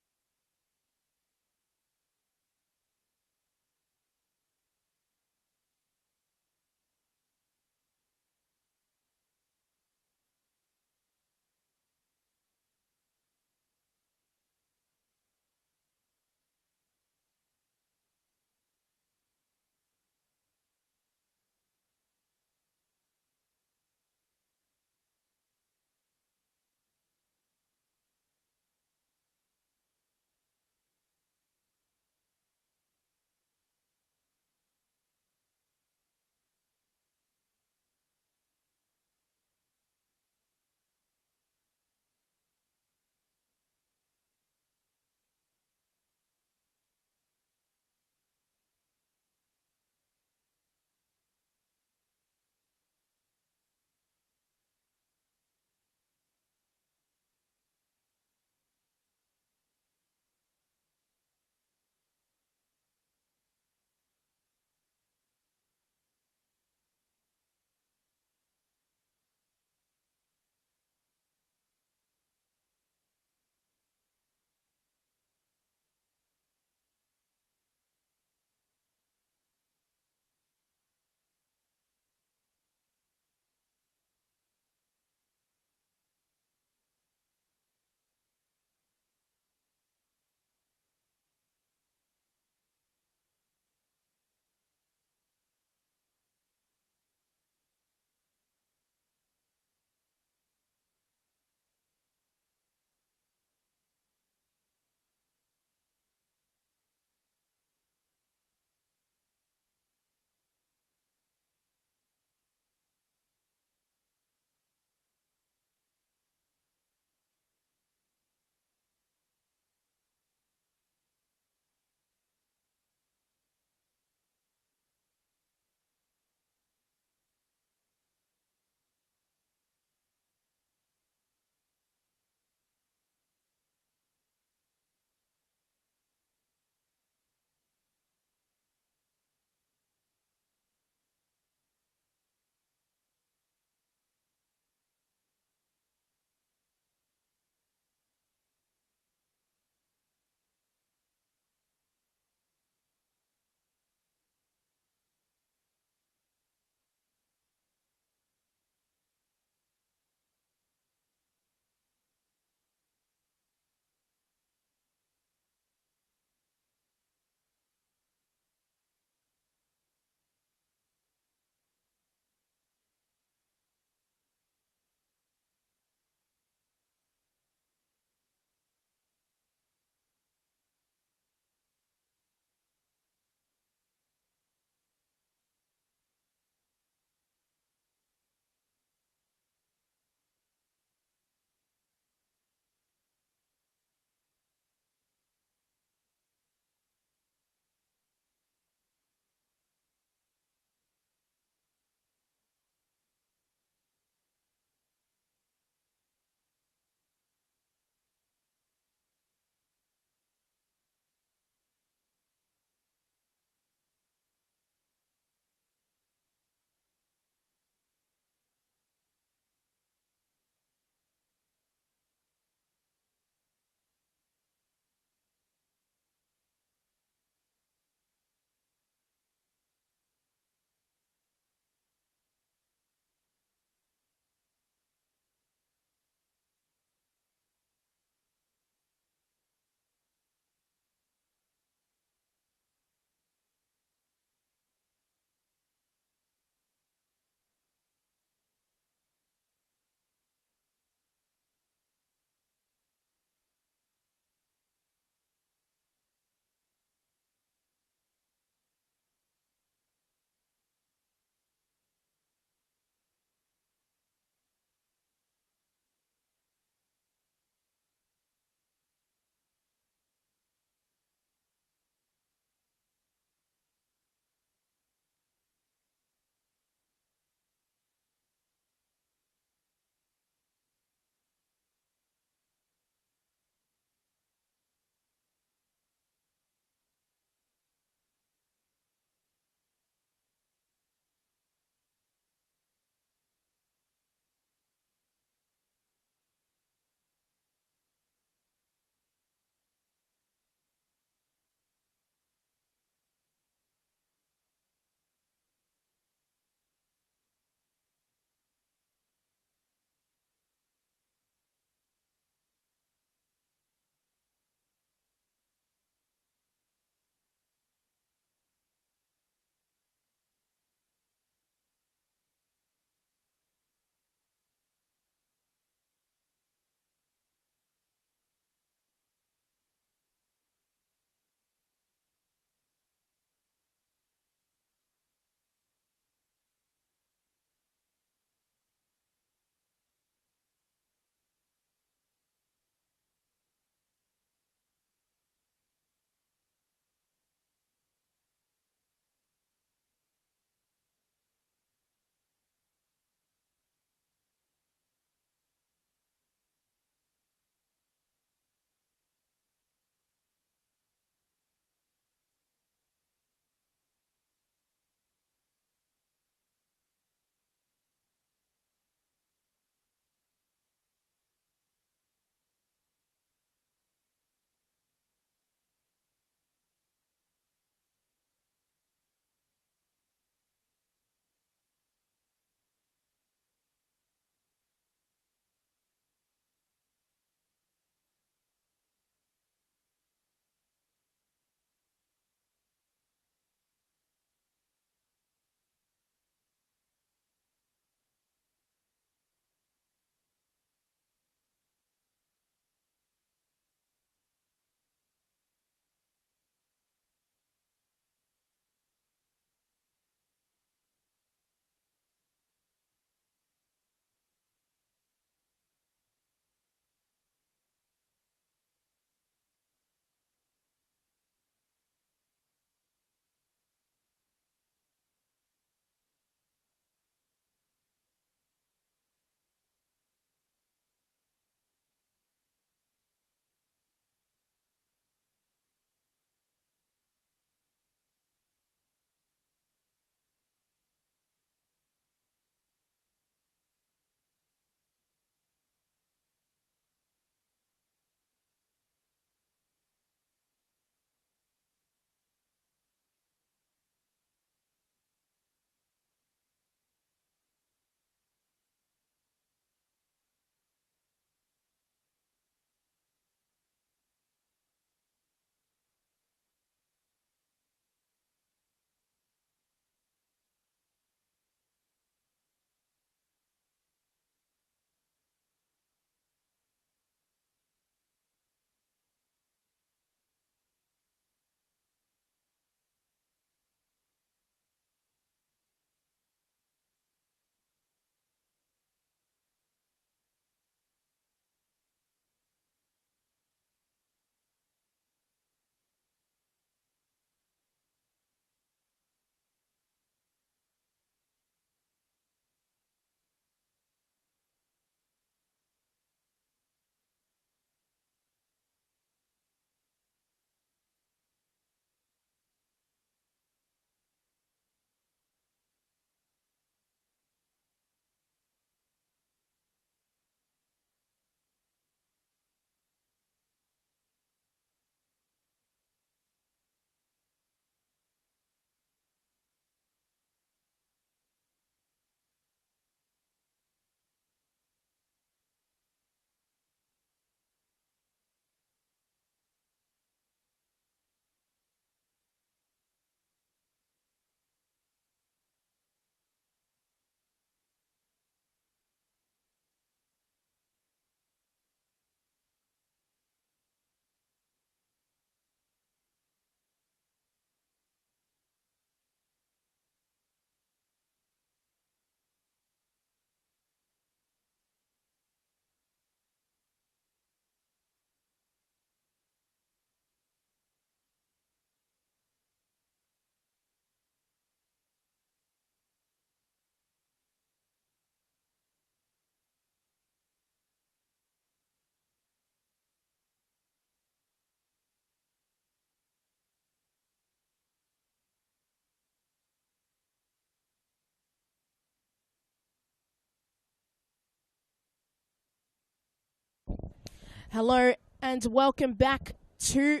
Hello and welcome back to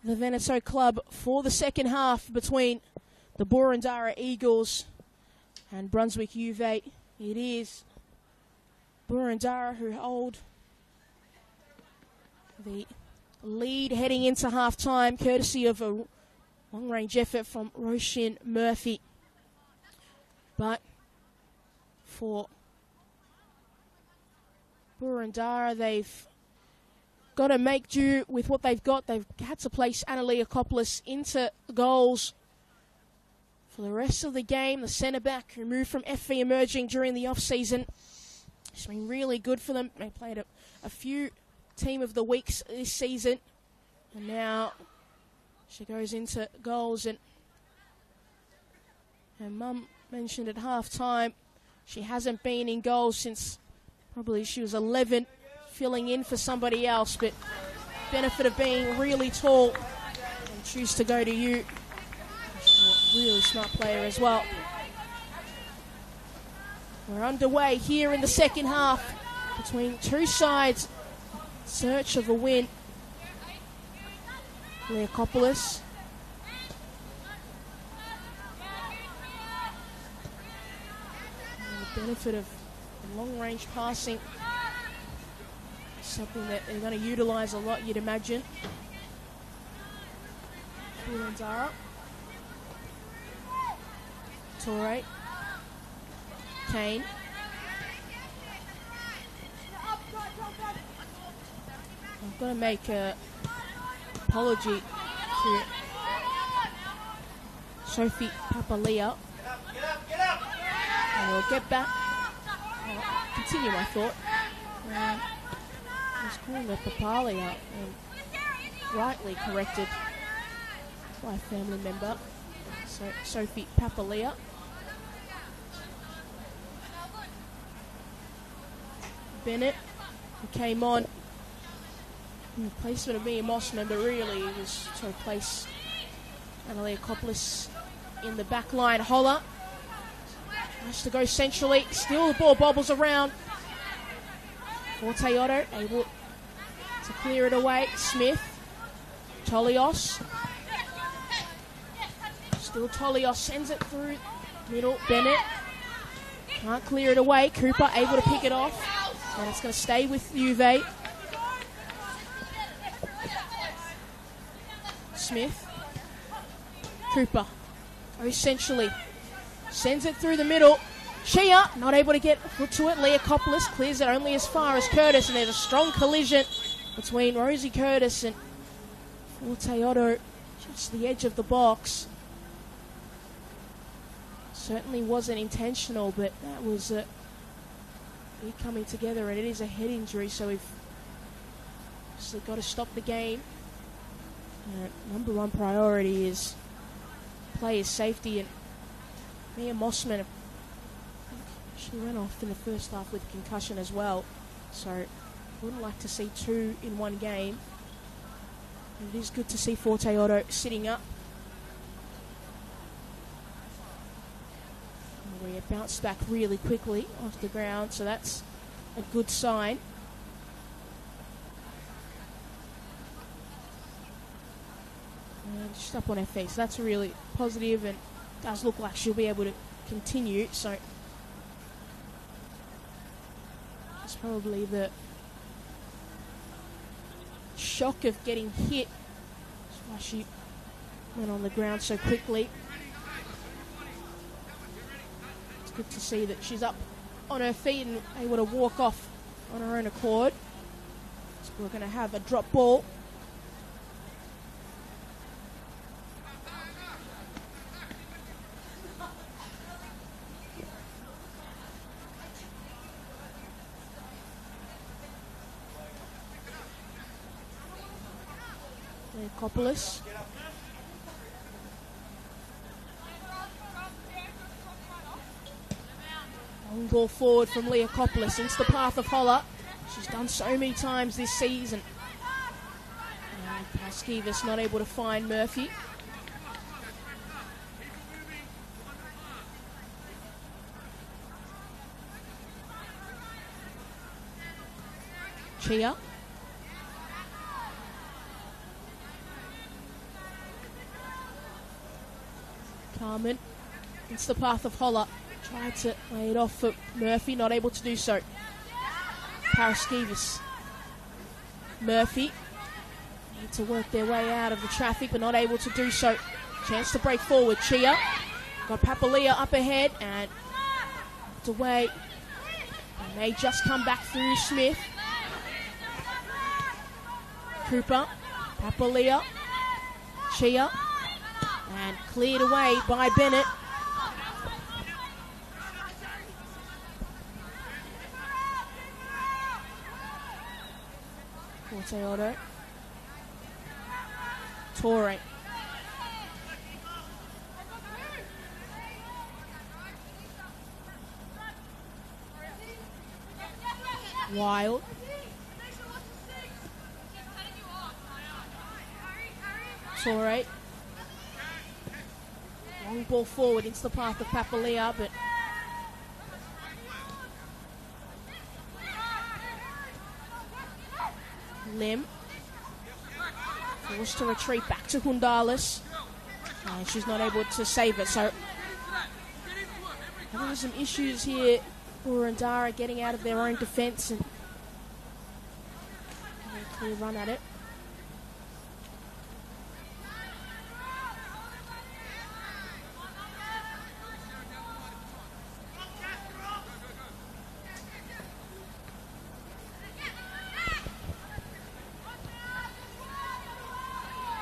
the Veneto Club for the second half between the Boroondara Eagles and Brunswick Juve. It is Boroondara who hold the lead heading into half-time, courtesy of a long-range effort from Roshan Murphy. But for Boroondara, they've got to make do with what they've got. They've had to place Annaleakopoulos into goals for the rest of the game. The centre-back who moved from FV Emerging during the off-season. It's been really good for them. They played a few Team of the Weeks this season. And now she goes into goals. And her mum mentioned at half-time she hasn't been in goals since probably she was 11, filling in for somebody else. But benefit of being really tall and choose to go to you. She's a really smart player as well. We're underway here in the second half between two sides. Search of a win. Leakopoulos. And the benefit of long-range passing. Something that they're going to utilise a lot, you'd imagine. Boroondara. Torre. Kane. I've got to make an apology to Sophie Papalia. And we'll get back. I'll continue my thought. I was calling her Papalia and rightly corrected by a family member. So Sophie Papalia. Bennett, who came on in the placement of Mia Mossman, but really it was to replace Annaleakopoulos in the back line. Holler has to go centrally. Still the ball bobbles around. Forteotto able to clear it away. Smith. Tolios. Still Tolios sends it through middle. Bennett can't clear it away. Cooper able to pick it off. And it's going to stay with Juve. Smith. Cooper. Essentially sends it through the middle. Chia not able to get a foot to it. Leakopoulos clears it only as far as Curtis. And there's a strong collision between Rosie Curtis and Forteotto. Just the edge of the box. Certainly wasn't intentional, but that was it coming together, and it is a head injury, so we've still got to stop the game. Number one priority is players' safety, and Mia Mossman, she went off in the first half with concussion as well, so wouldn't like to see two in one game. And it is good to see Forteotto sitting up. We bounced back really quickly off the ground, so that's a good sign. And just up on her face, so that's really positive, and does look like she'll be able to continue. So it's probably the shock of getting hit. That's why she went on the ground so quickly. Good to see that she's up on her feet and able to walk off on her own accord. So we're going to have a drop ball. Leakopoulos. Long ball forward from Leakopoulos into the path of Holler. She's done so many times this season. And Paskivas not able to find Murphy. Chia Carmen. It's the path of Holler. Tried to lay it off for Murphy, not able to do so. Paraskevas. Murphy. Need to work their way out of the traffic, but not able to do so. Chance to break forward. Chia. Got Papalia up ahead and away. They may just come back through Smith. Cooper. Papalia. Chia. And cleared away by Bennett. Porteotto. Torre. Wild. Torre. Long ball forward into the path of Papalia, but Lim forced to retreat back to Hundalis, and she's not able to save it. So having some issues here. Boroondara getting out of their own defence and having a clear run at it.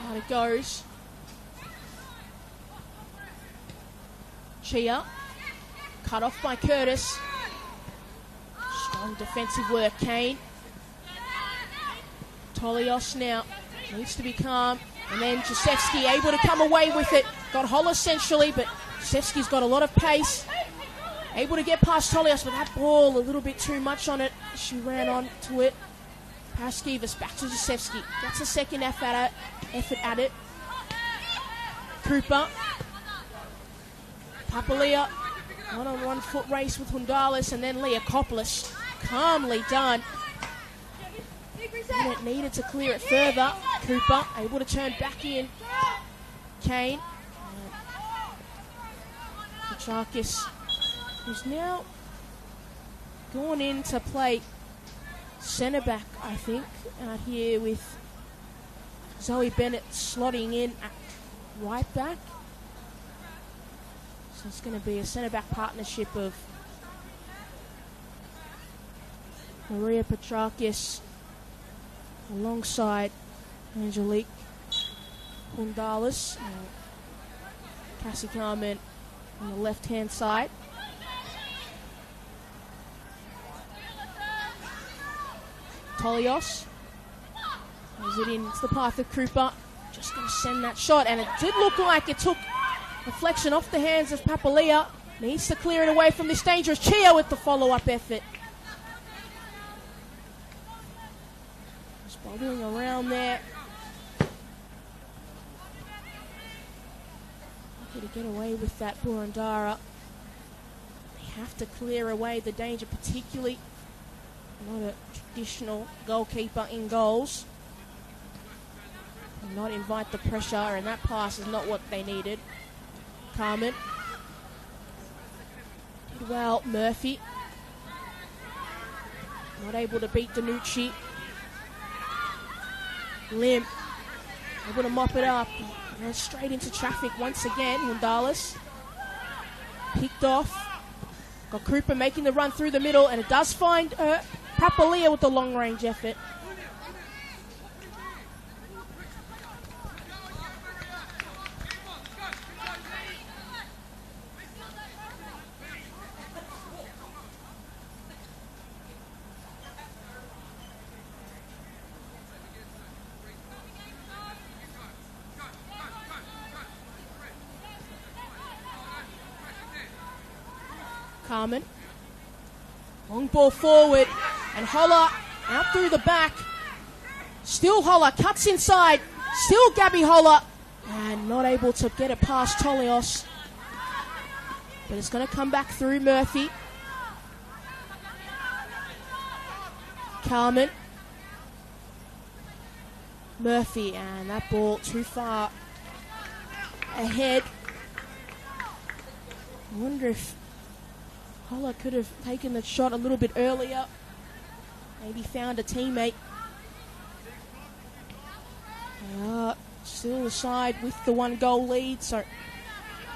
Out it goes. Chia. Cut off by Curtis. Strong defensive work, Kane. Tolios now needs to be calm. And then Jasevsky able to come away with it. Got Holler centrally, but Jasevsky's got a lot of pace. Able to get past Tolios, but that ball a little bit too much on it. She ran on to it. Paraskevas back to Jasevsky. Gets a second effort at it. Cooper. Papalia. One-on-one foot race with Hundalis, and then Leakopoulos. Calmly done. And it needed to clear it further. Cooper able to turn back in. Kane. Kachakis, who's now gone in to play centre back, I think, out here with Zoe Bennett slotting in at right back. So it's going to be a centre back partnership of Maria Petrakis alongside Angelique Hundalis, Cassie Carmen on the left hand side. Tolios has it in. It's the path of Cooper. Just going to send that shot, and it did look like it took reflection off the hands of Papalia. Needs to clear it away from this dangerous Chia with the follow-up effort. Just bobbling around there. Lucky to get away with that, Boroondara. They have to clear away the danger, particularly not a traditional goalkeeper in goals. And not invite the pressure, and that pass is not what they needed. Carmen. Did well. Murphy. Not able to beat Danucci. Lim. Able to mop it up. And straight into traffic once again. Hundalis. Picked off. Got Cooper making the run through the middle, and it does find Papalia with the long range effort. Carmen. Long ball forward, and Holler out through the back. Still Holler, cuts inside. Still Gabby Holler, and not able to get it past Tolios. But it's going to come back through Murphy. Carmen. Murphy, and that ball too far ahead. I wonder if Holler could have taken the shot a little bit earlier. Maybe found a teammate. They are still aside with the 1-goal lead, so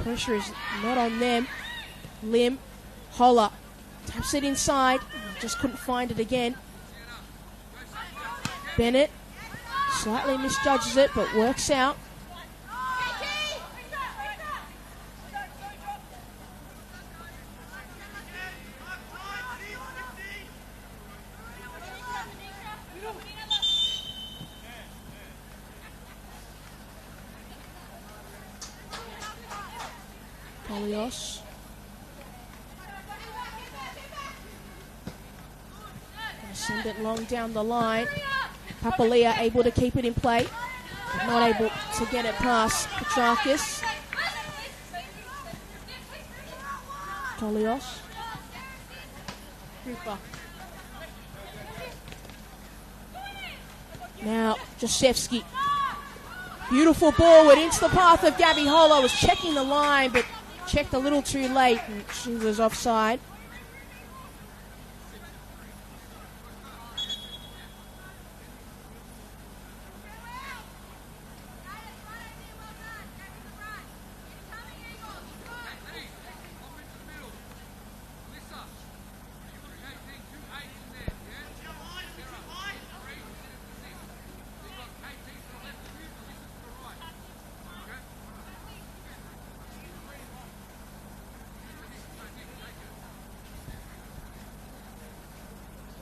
pressure is not on them. Lim, Holler taps it inside. Just couldn't find it again. Bennett slightly misjudges it, but works out. Polios. Send it long down the line. Papalia able to keep it in play. But not able to get it past Petrakis. Polios. Cooper. Now Josefsky. Beautiful ball into the path of Gabby Holler. Was checking the line, but checked a little too late, and she was offside.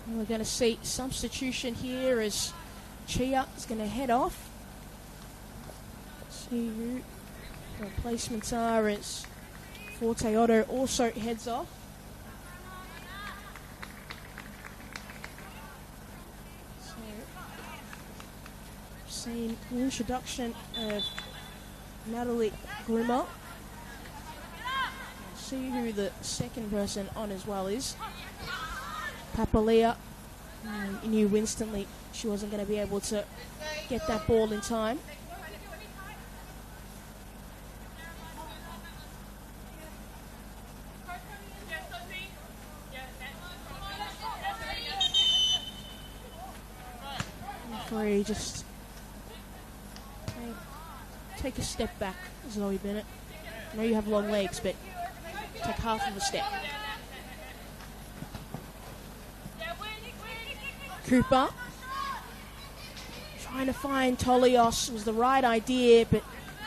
We're going to see substitution here as Chia is going to head off. See who the replacements are as Forte Otto also heads off. So, seen the introduction of Natalie Grimmer. See who the second person on as well is. Papalia knew instantly she wasn't going to be able to get that ball in time. Referee just take a step back, Zoe Bennett. I know you have long legs, but take half of a step. Cooper trying to find Tolios was the right idea, but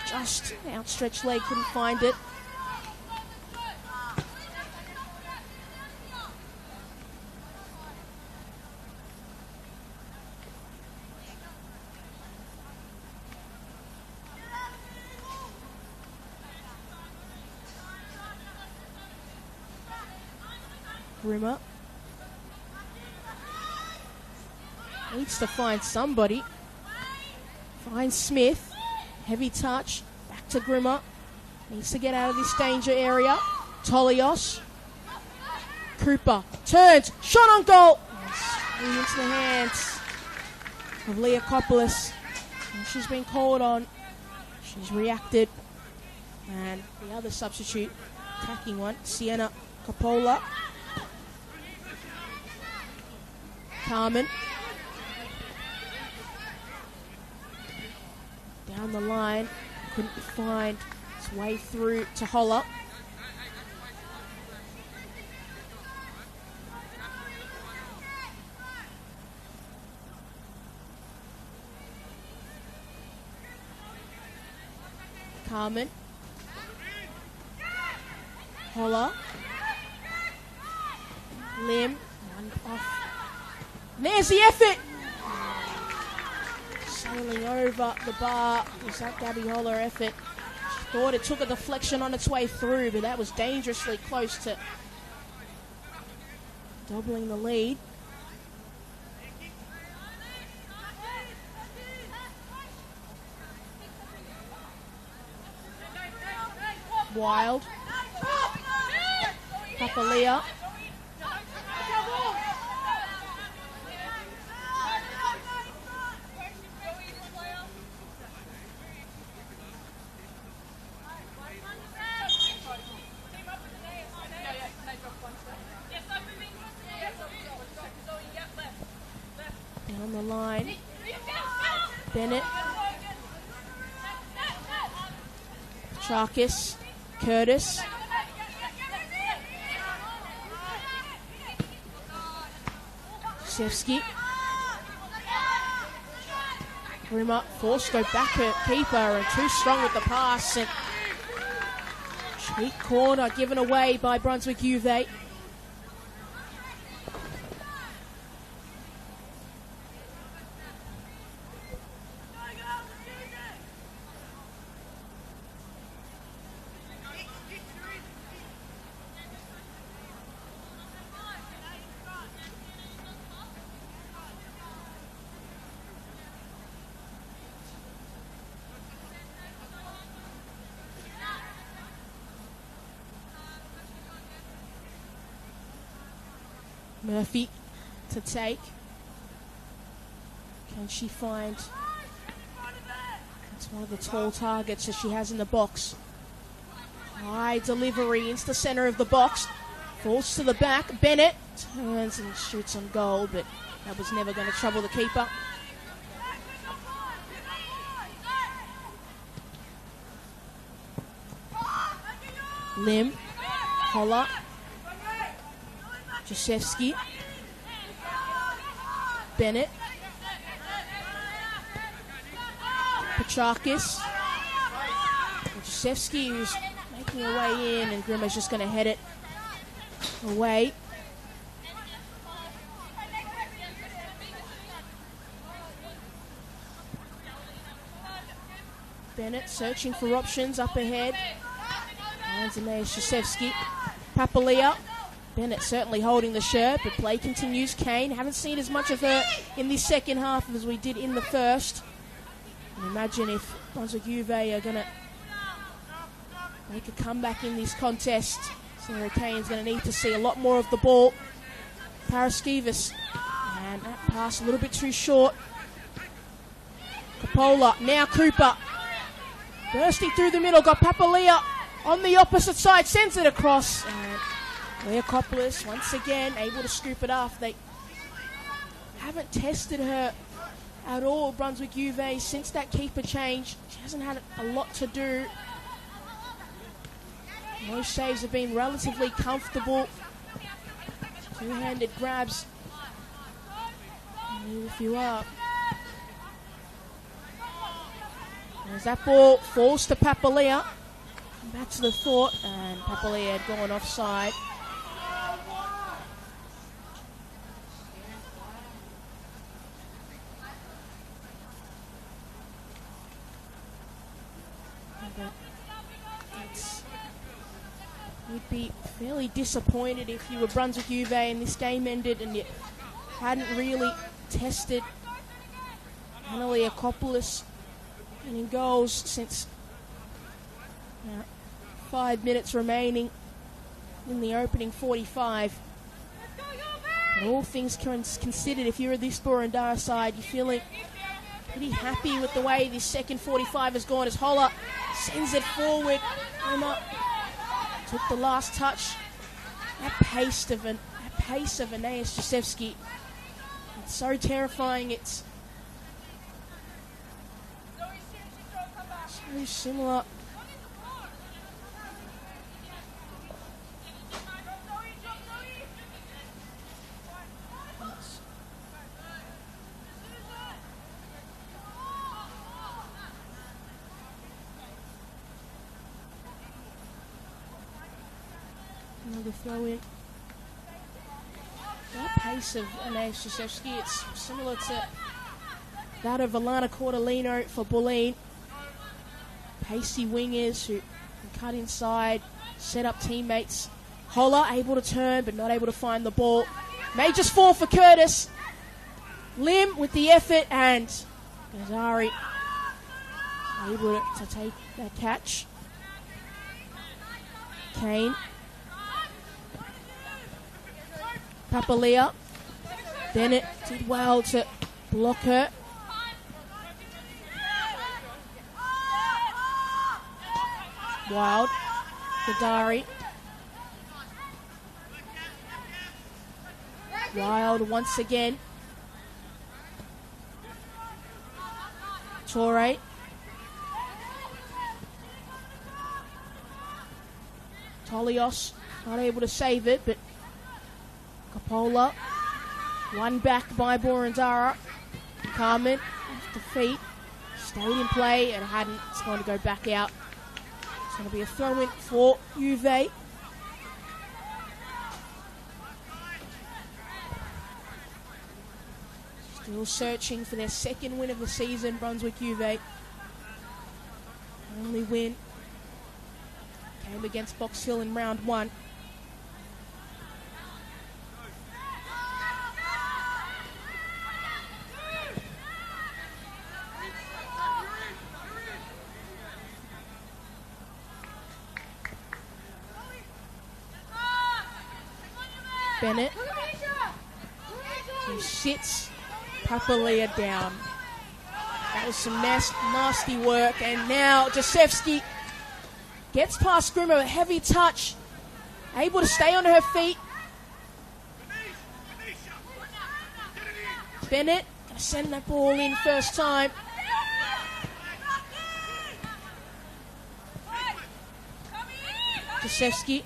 just an outstretched leg couldn't find it. Rimmer needs to find somebody. Finds Smith. Heavy touch. Back to Grimmer. Needs to get out of this danger area. Tolios. Cooper. Turns. Shot on goal. Into the hands of Leakopoulos. And she's been called on. She's reacted. And the other substitute, attacking one, Sienna Coppola. Carmen. Down the line, couldn't find its way through to Holler. Carmen. Holler. Lim. One off. And there's the effort. Sailing over the bar was that Gabby Holler effort. She thought it took a deflection on its way through, but that was dangerously close to doubling the lead. Wild. Papalia. On the line. Bennett. Charkis. Curtis. Sevsky. Rimmer forced to go back at keeper and too strong with the pass. And cheap corner given away by Brunswick Juve. Murphy to take. Can she find? It's one of the tall targets that she has in the box. High delivery into the centre of the box. Falls to the back. Bennett turns and shoots on goal, but that was never going to trouble the keeper. Lim. Holler. Jasewski. Bennett. Petrakis. Jasewski, who's making her way in, and Grimmer's just going to head it away. Bennett searching for options up ahead. And Jasewski. Papalia. Bennett certainly holding the shirt, but play continues. Kane, haven't seen as much of her in this second half as we did in the first. And imagine if Brunswick Juve are going to make a comeback in this contest. Sarah Kane's going to need to see a lot more of the ball. Paraskevas, and that pass a little bit too short. Coppola, now Cooper. Bursting through the middle, got Papalia on the opposite side, sends it across. Leokopoulos, once again, able to scoop it off. They haven't tested her at all, Brunswick Juve, since that keeper change. She hasn't had a lot to do. Most saves have been relatively comfortable. Two-handed grabs. If you are. There's that ball, falls to Papalia. Back to the thought, and Papalia had gone offside. You'd be fairly disappointed if you were Brunswick Juve and this game ended and you hadn't really tested Leokopoulos and in goals since 5 minutes remaining in the opening 45. But all things considered, if you're this Boroondara side, you're feeling pretty happy with the way this second 45 has gone as Holler sends it forward. Took the last touch. That pace of Aeneas Jasewski. It's so terrifying. It's so similar. Another throw in. That pace of Aeneas Jasewski, it's similar to that of Alana Cordolino for Bulleen. Pacey wingers who can cut inside, set up teammates. Holler able to turn but not able to find the ball. May just fall for Curtis. Lim with the effort, and Gazari able to take that catch. Kane. Papalia. Bennett did well to block her. Wild. Gadari. Wild once again. Torre. Tolios not able to save it, but Coppola. One back by Boroondara. Carmen off the feet. Stayed in play and hadn't. It's going to go back out. It's going to be a throw-in for Juve. Still searching for their second win of the season, Brunswick Juve. Only win came against Box Hill in round 1. Bennett, who sits Papalia down. That was some nasty work, and now Jasewski gets past Grimmer, a heavy touch, able to stay on her feet. Bennett gonna send that ball in first time. Jasewski.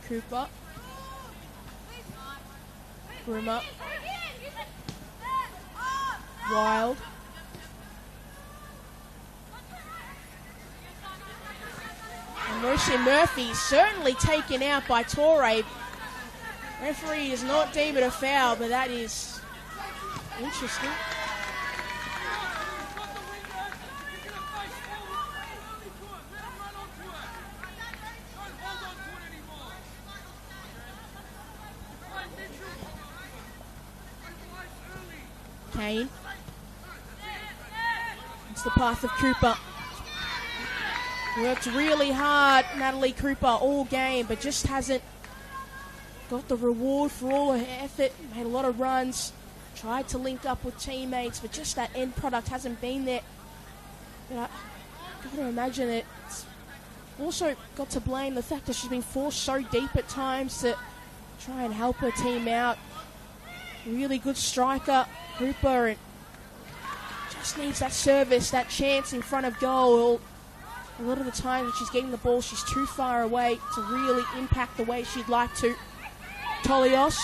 Cooper. Grimmer. Wild. And Roisin Murphy certainly taken out by Torre. Referee does not deem it a foul, but that is interesting. Kane. It's the path of Cooper. Worked really hard, Natalie Cooper, all game, but just hasn't got the reward for all her effort. Made a lot of runs, tried to link up with teammates, but just that end product hasn't been there. But I've got to imagine it's also got to blame the fact that she's been forced so deep at times to try and help her team out. Really good striker, Cooper, and just needs that service, that chance in front of goal. A lot of the time when she's getting the ball, she's too far away to really impact the way she'd like to. Tolios.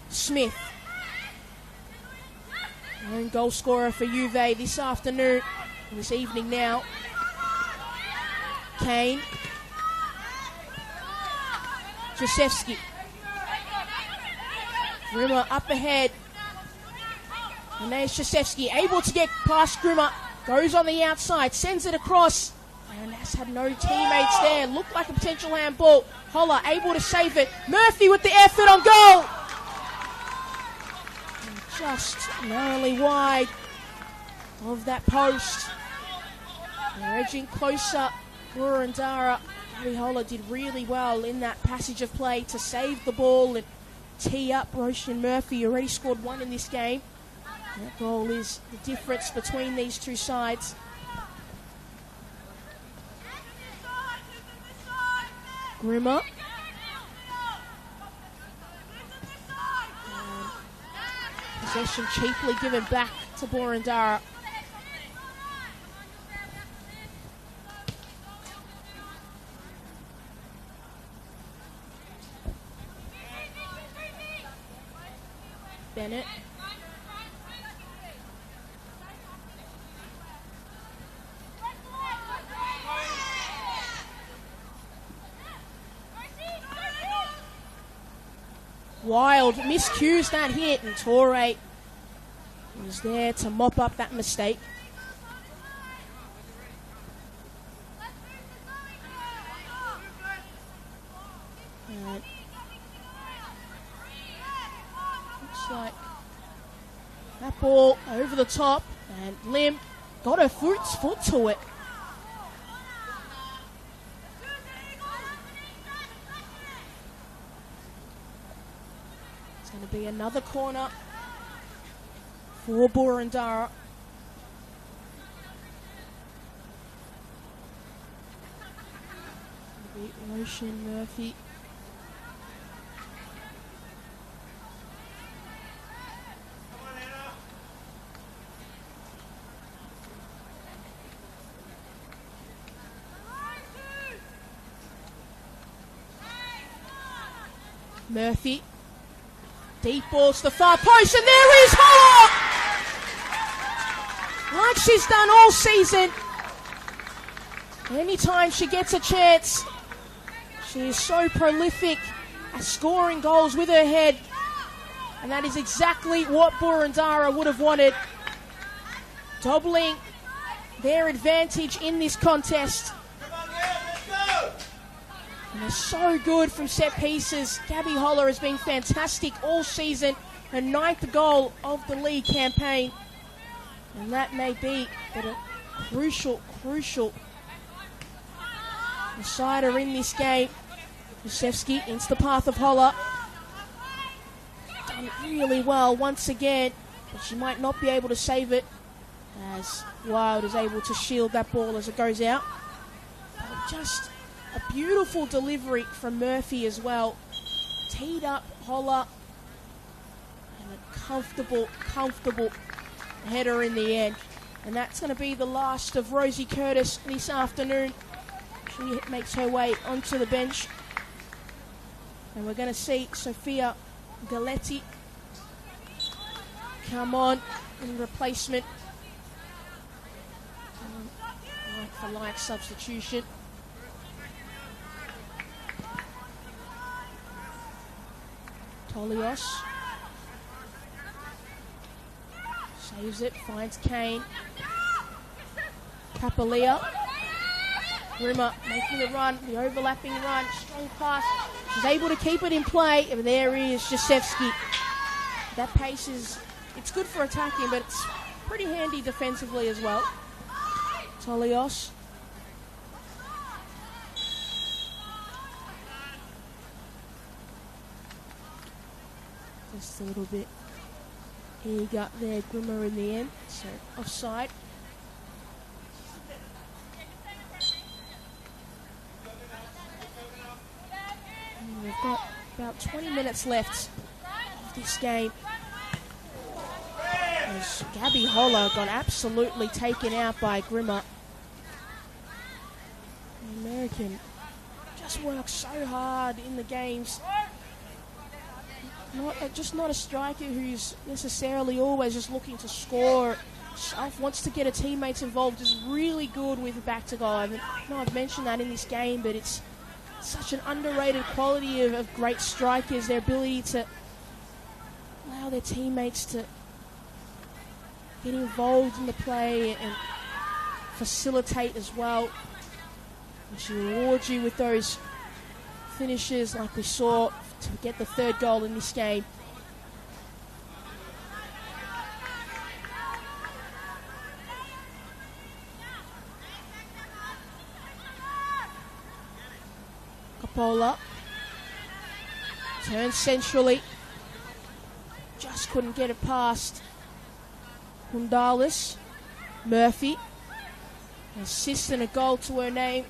Smith. Own goal scorer for Juve this afternoon, this evening now. Kane. Jasewski. Grimmer up ahead. And there's Jasewski, able to get past Grimmer. Goes on the outside, sends it across. And has had no teammates there. Looked like a potential handball. Holler able to save it. Murphy with the effort on goal. And just narrowly wide of that post. They're edging closer. Boroondara. Gary Holler did really well in that passage of play to save the ball and tee up Roisin Murphy. Already scored 1 in this game. That goal is the difference between these two sides. Grimmer. Possession cheaply given back to Boroondara. Bennett. Wild miscues that hit, and Torre was there to mop up that mistake. And looks like that ball over the top, and Lim got her foot to it. Going to be another corner for Boroondara. It'll Beat Roshan Murphy. Murphy. Deep ball to the far post, and there is Holler! Like she's done all season. Anytime she gets a chance, she is so prolific at scoring goals with her head. And that is exactly what Boroondara would have wanted. Doubling their advantage in this contest. And they're so good from set pieces. Gabby Holler has been fantastic all season. Her 9th goal of the league campaign. And that may be but a crucial decider in this game. Yusevsky into the path of Holler. Done really well once again, but she might not be able to save it as Wild is able to shield that ball as it goes out. But just a beautiful delivery from Murphy as well. Teed up Holler and a comfortable header in the end. And that's going to be the last of Rosie Curtis this afternoon. She makes her way onto the bench. And we're going to see Sophia Galetti come on in replacement. Like for like substitution. Tolios saves it, finds Kane. Kapalia. Rimmer making the run, the overlapping run, strong pass. She's able to keep it in play, and there is Jasevsky. That pace it's good for attacking, but it's pretty handy defensively as well. Tolios. Just a little bit eager there, Grimmer in the end, so offside. And we've got about 20 minutes left of this game. As Gabby Holler got absolutely taken out by Grimmer. The American just works so hard in the games. Not a striker who's necessarily always just looking to score. Wants to get her teammates involved. Is really good with back to goal. I've mentioned that in this game, but it's such an underrated quality of great strikers. Their ability to allow their teammates to get involved in the play and facilitate as well. And she rewards you with those finishes like we saw to get the 3rd goal in this game. Coppola turns centrally. Just couldn't get it past Hundalis. Murphy. An assist and a goal to her name.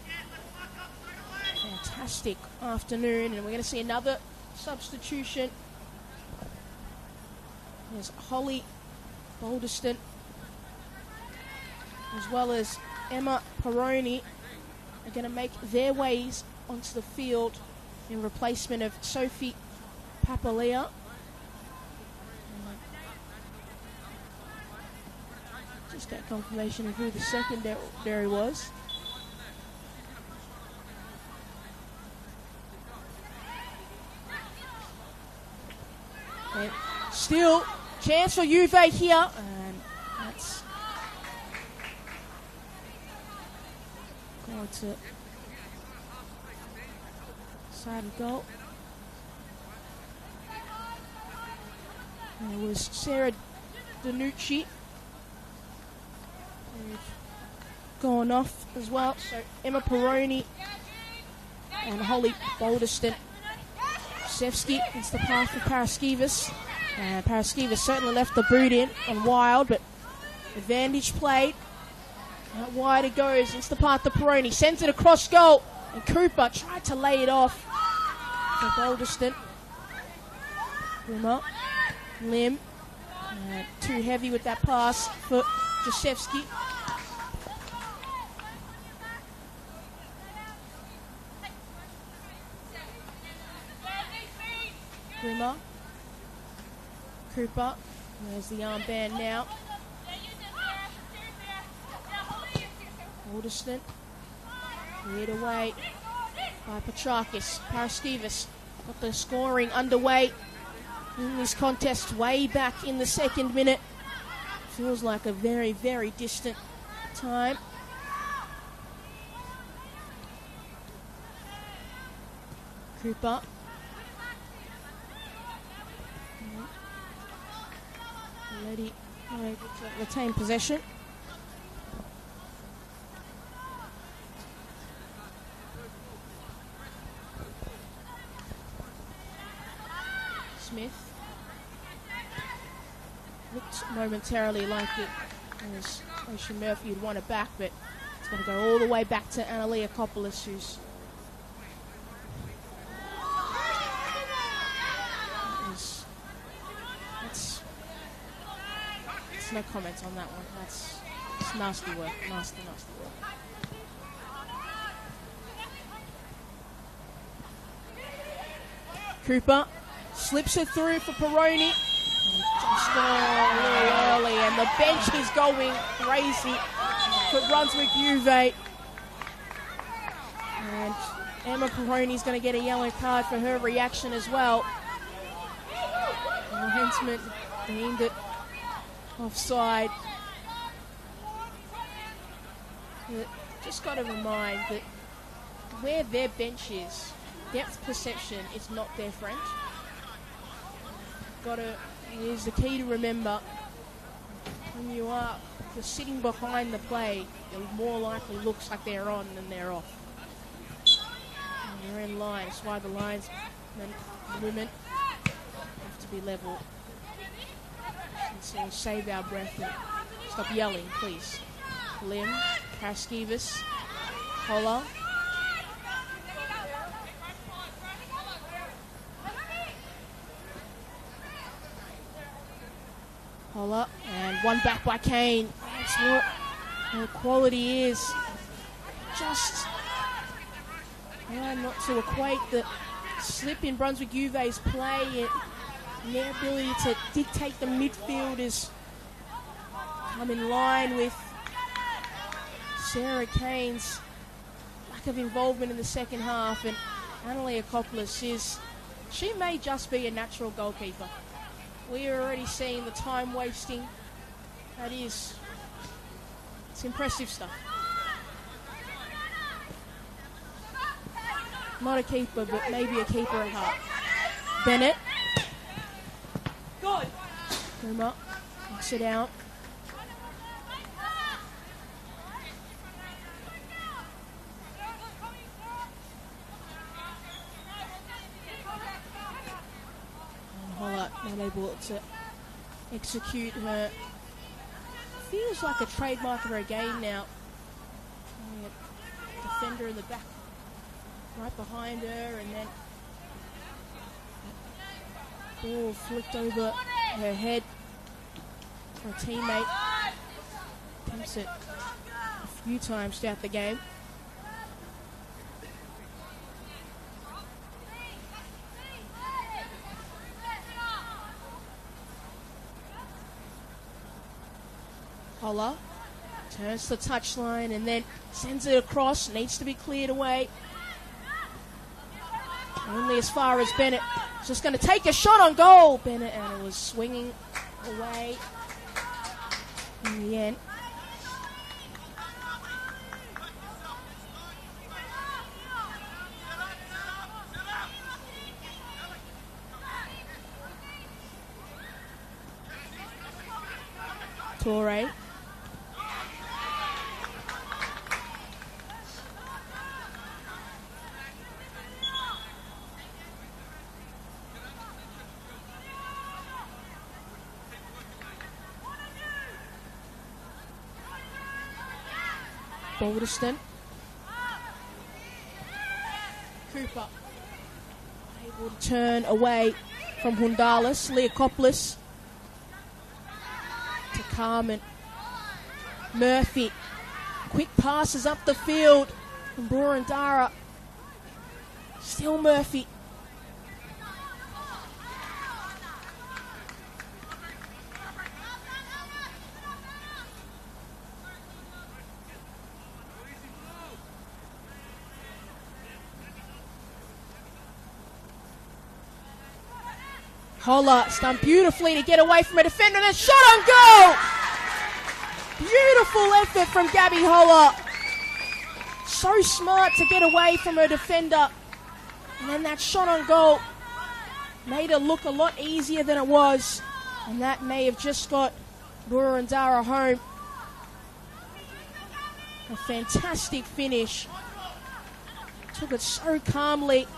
Fantastic afternoon, and we're going to see another substitution. There's Holly Balderston as well as Emma Peroni are going to make their ways onto the field in replacement of Sophie Papalia. Just get confirmation of who the secondary was. And still, chance for Juve here, and that's going to side of goal. And it was Sarah Danucci going off as well. So Emma Peroni and Holly Balderston. Sevsky into the path of Paraskevas. Paraskevas certainly left the boot in on Wild, but advantage played. Out wide it goes into the path of Peroni. Sends it across goal. And Cooper tried to lay it off for Balderston. Rimmer. Lim. Too heavy with that pass for Jaszewski. Rimmer. Cooper. There's the armband now. Balderston. Cleared away by Petrakis. Paraskevas got the scoring underway in this contest way back in the second minute. Feels like a very, very distant time. Cooper. Letty able to retain possession. Smith. Looked momentarily like it was Ocean Murphy who'd won it back, but it's going to go all the way back to Analia Kopoulos, who's no comment on that one. That's nasty work. Nasty work. Cooper slips it through for Peroni. Just a little early, and the bench is going crazy for Brunswick Juve. And Emma Peroni's going to get a yellow card for her reaction as well. And Hensman deemed it offside. But just got to remind that where their bench is, depth perception is not their friend. Here's the key to remember. When you are just sitting behind the play, it more likely looks like they're on than they're off. And they're in line. That's why the linesmen and women have to be level. So save our breath and stop yelling, please. Lim, Paraskevas, Holler. Holler, and one back by Kane. That's what her quality is. Just not to equate the slip in Brunswick Juve's play and their ability to dictate the midfielders come in line with Sarah Kane's lack of involvement in the second half. And Analia Kopoulos she may just be a natural goalkeeper. We are already seeing the time wasting. It's impressive stuff. Not a keeper, but maybe a keeper at heart. Bennett. Good. Rimmer knocks it out. And Holler not able to execute her. Feels like a trademark of her game now. Defender in the back, right behind her, and then ball flicked over her head for a teammate. Attempts it a few times throughout the game. Holler turns the touchline and then sends it across. Needs to be cleared away. Only as far as Bennett. Just going to take a shot on goal. Bennett, and it was swinging away in the end. Torre. Balderston. Cooper able to turn away from Hundalis. Leokopoulos to Carmen. Murphy. Quick passes up the field from Boroondara. Still Murphy. Holler done beautifully to get away from a defender and a shot on goal! Beautiful effort from Gabby Holler. So smart to get away from her defender. And then that shot on goal made it look a lot easier than it was. And that may have just got Boroondara home. A fantastic finish. Took it so calmly.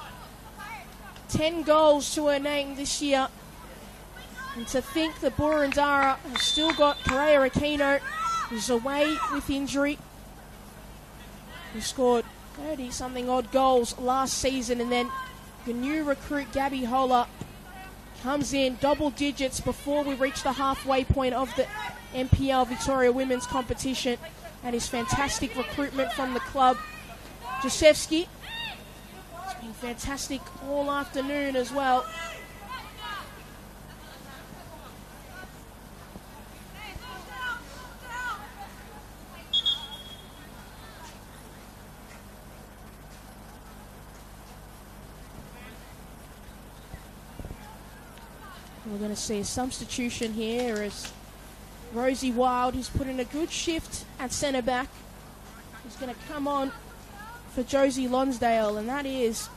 10 goals to her name this year. And to think that Boroondara has still got Correa Aquino, who's away with injury, who scored 30-something odd goals last season, and then the new recruit Gabby Holler comes in double digits before we reach the halfway point of the NPL Victoria Women's Competition. That is fantastic recruitment from the club. Josefsky has been fantastic all afternoon as well. We're going to see a substitution here as Rosie Wild, who's put in a good shift at centre-back, is going to come on for Josie Lonsdale, and that is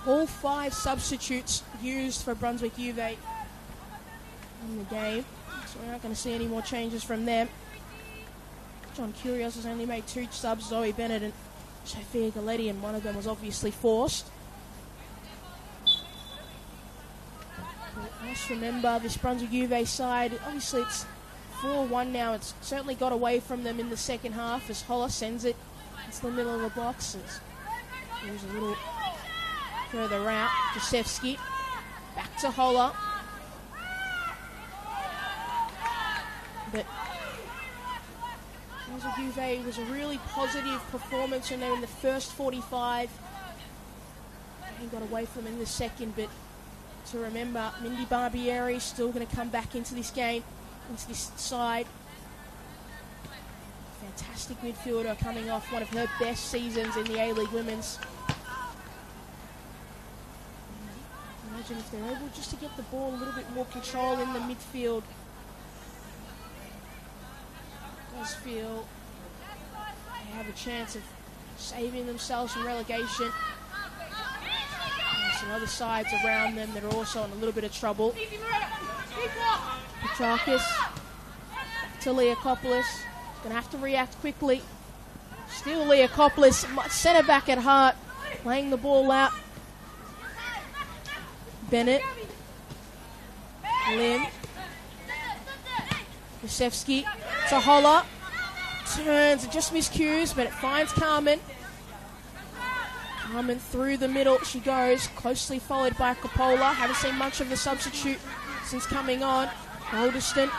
all 5 substitutes used for Brunswick Juve in the game. So we're not going to see any more changes from them. John Curios has only made 2 subs, Zoe Bennett and Sophia Galetti, and one of them was obviously forced. Let's remember this Brunswick Juve side, obviously it's 4-1 now. It's certainly got away from them in the second half as Holler sends it into the middle of the box. It was a little further out. Josefsky back to Holler. But Brunswick Juve was a really positive performance in there in the first 45. They got away from them in the second, but to remember, Mindy Barbieri still going to come back into this game, into this side. Fantastic midfielder coming off one of her best seasons in the A-League Women's. Imagine if they're able just to get the ball a little bit more control in the midfield. It does feel they have a chance of saving themselves from relegation. Some other sides around them that are also in a little bit of trouble. Petrakis to Leokopoulos. Going to have to react quickly. Still Leokopoulos, centre back at heart, playing the ball out. Bennett. Lim. Josefsky to Holler. Turns and just miscues, but it finds Carmen. Carmen through the middle she goes, closely followed by Coppola. Haven't seen much of the substitute since coming on. Alderston,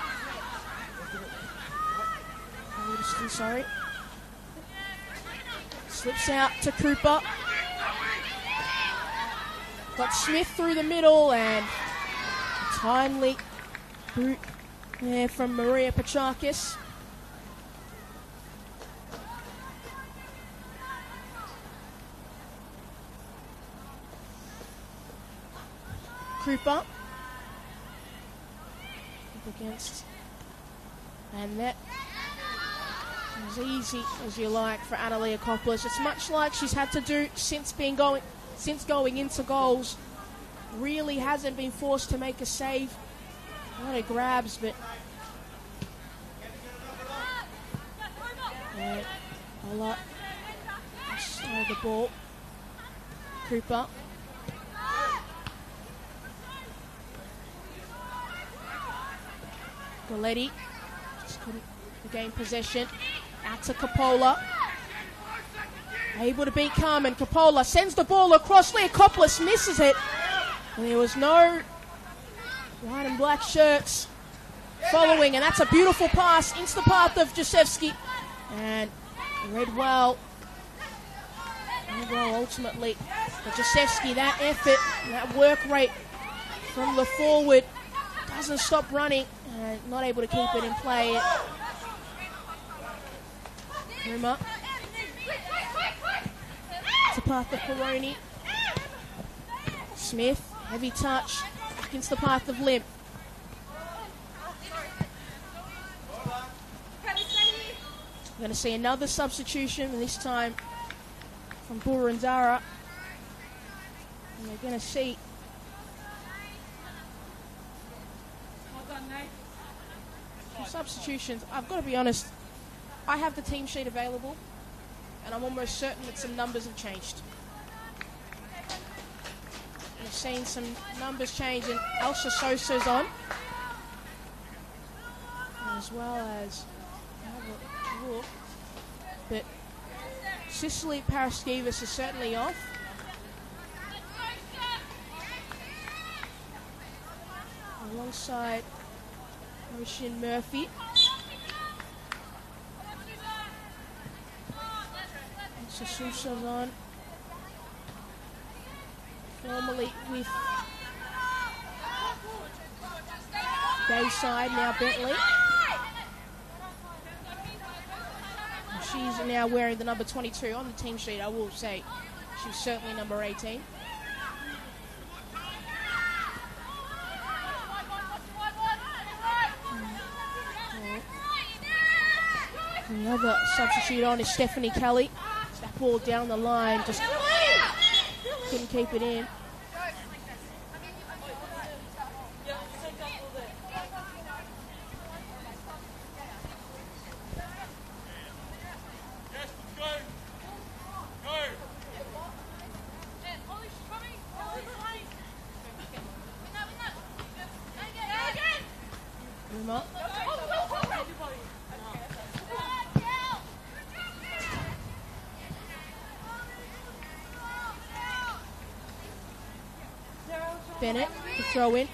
sorry. Slips out to Cooper. Got Smith through the middle and a timely boot there from Maria Petrakis. Cooper up against, and that as easy as you like for Anna Leokopoulos. It's much like she's had to do since going into goals. Really hasn't been forced to make a save. A lot of grabs, but a lot. Slow the ball. Cooper. Galetti just couldn't regain possession. Out to Coppola. able to beat Carmen. Coppola sends the ball across. Leakopoulos misses it. And there was no white and black shirts following, and that's a beautiful pass into the path of Jasewski. And read well. Ultimately, but Jasewski, that effort, that work rate from the forward, doesn't stop running, and not able to keep it in play. Rimmer. To path of Peroni. Smith, heavy touch, back into the path of Lim. We're going to see another substitution, and this time from Boroondara. And we're going to see some substitutions. I've got to be honest, I have the team sheet available, and I'm almost certain that some numbers have changed. We've seen some numbers change, and Elsa Sosa's on, as well as look, but Sicily Paraskevas is certainly off. Alongside Rishin Murphy. Sousa's on. Formerly with Bayside, now Bentley. She's now wearing the number 22 on the team sheet. I will say she's certainly number 18. The other substitute on is Stephanie Kelly. That ball down the line, just couldn't keep it in. Bennett to throw in.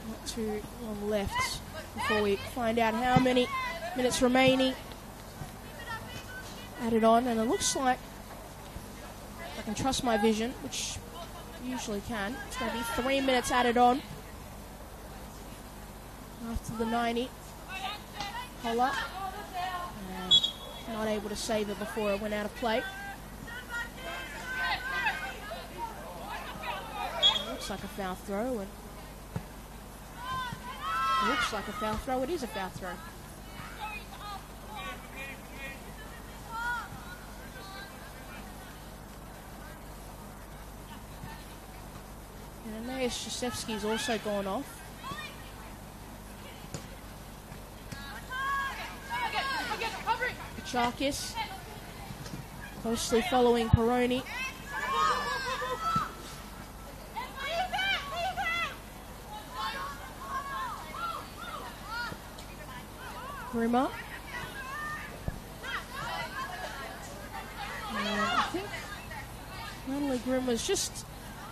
Not too long left before we find out how many minutes remaining. Added on, and it looks like I can trust my vision, which I usually can. It's going to be 3 minutes added on after the 90. Holler. Not able to save it before it went out of play. Looks like a foul throw, and looks like a foul throw. It is a foul throw. And Anaeus Jasewski's also gone off. Sharkis closely following Peroni. Grimmer. I think Natalie Grimmer's just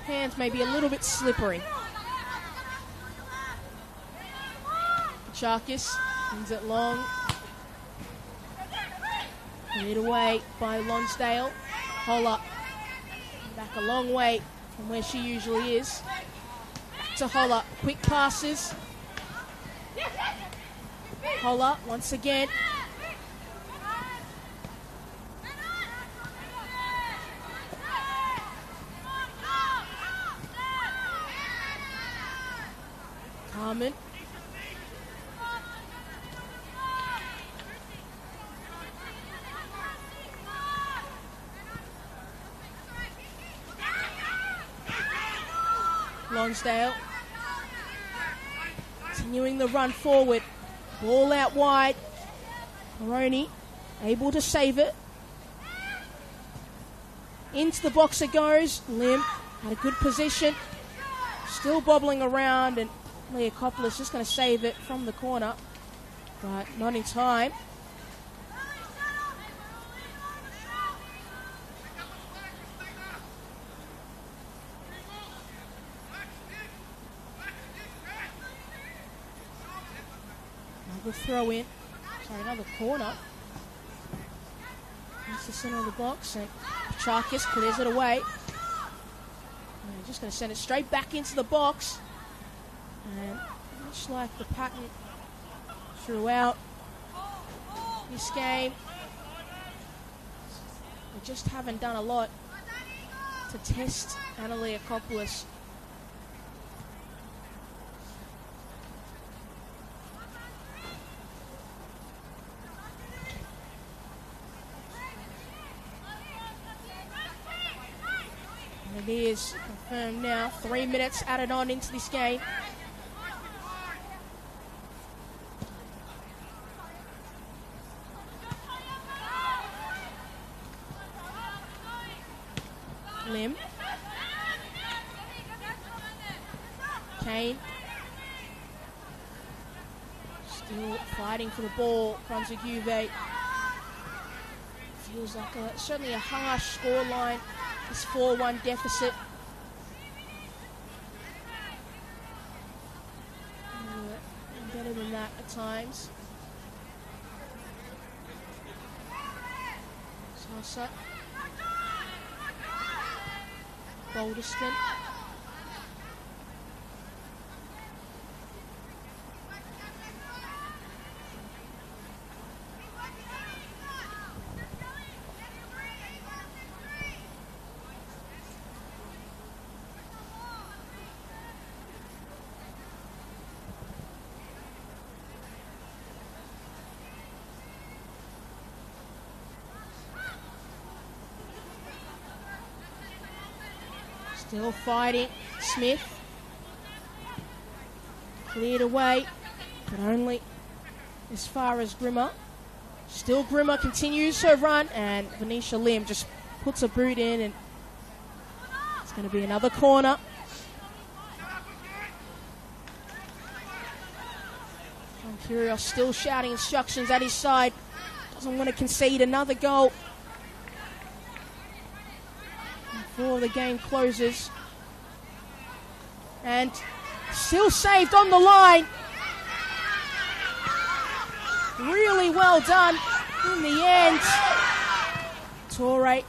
hands maybe a little bit slippery. Sharkis sends it long. Lead away by Lonsdale. Holler back a long way from where she usually is. Back to Holler. Quick passes. Holler once again. Carmen. Lonsdale continuing the run forward. Ball out wide. Peroni able to save it. Into the box it goes. Lim had a good position. Still bobbling around, and Leakopoulos just going to save it from the corner. but not in time. Another throw in. Sorry, another corner. That's the centre of the box, and Chakis clears it away. And they're just going to send it straight back into the box. And much like the pattern throughout this game, we just haven't done a lot to test Analiakopoulos. And it is confirmed now. 3 minutes added on into this game. Lim. Kane. Still fighting for the ball. Brunswick Juve. Feels like certainly a harsh scoreline. This 4-1 deficit. Better than that at times. Sosa. Balderston. Still fighting. Smith. Cleared away, but only as far as Grimmer. Still Grimmer continues her run, and Venetia Lim just puts a boot in, and it's going to be another corner. Curios still shouting instructions at his side. Doesn't want to concede another goal before the game closes. And still saved on the line. Really well done in the end. Torre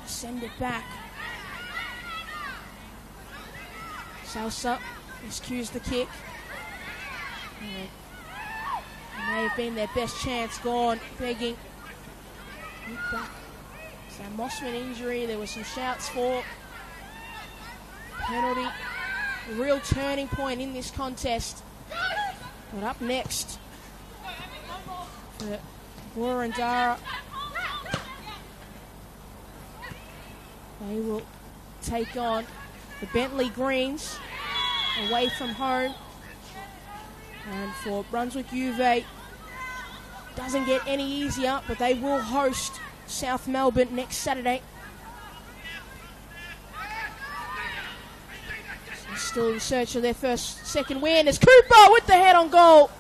send it back. Salsa excuse the kick. It may have been their best chance gone, begging. Back. So Mossman injury, there were some shouts for. Penalty. A real turning point in this contest. But up next for Boroondara, they will take on the Bentley Greens away from home. And for Brunswick Juve, doesn't get any easier, but they will host South Melbourne next Saturday. So still in search of their second win. As Cooper with the head on goal.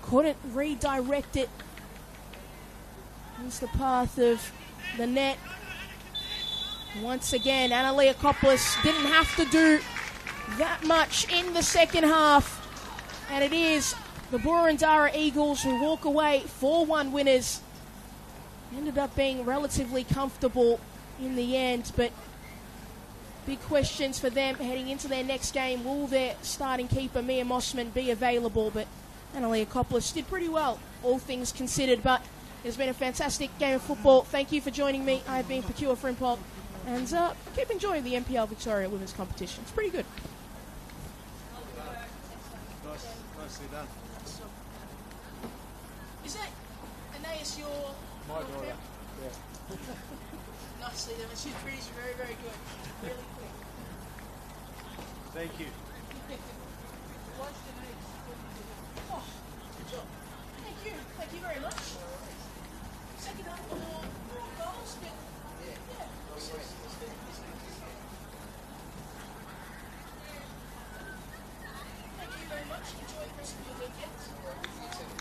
Couldn't redirect it into the path of the net. Once again, Analiakopoulos didn't have to do that much in the second half. And it is the Boroondara Eagles who walk away 4-1 winners. Ended up being relatively comfortable in the end, but big questions for them heading into their next game. Will their starting keeper, Mia Mossman, be available? But Analiakopoulos did pretty well, all things considered. But it's been a fantastic game of football. Thank you for joining me. I've been Pekua Frimpong, and keep enjoying the NPL Victoria Women's Competition. It's pretty good. Nicely done. Is that Anais your... My daughter, yeah. Nicely done. She's very, very good. Really quick. Thank you. Oh, good job. Thank you. Thank you very much. Second half for more goals, but yeah. Thank you very much. Enjoy. rest of your weekend.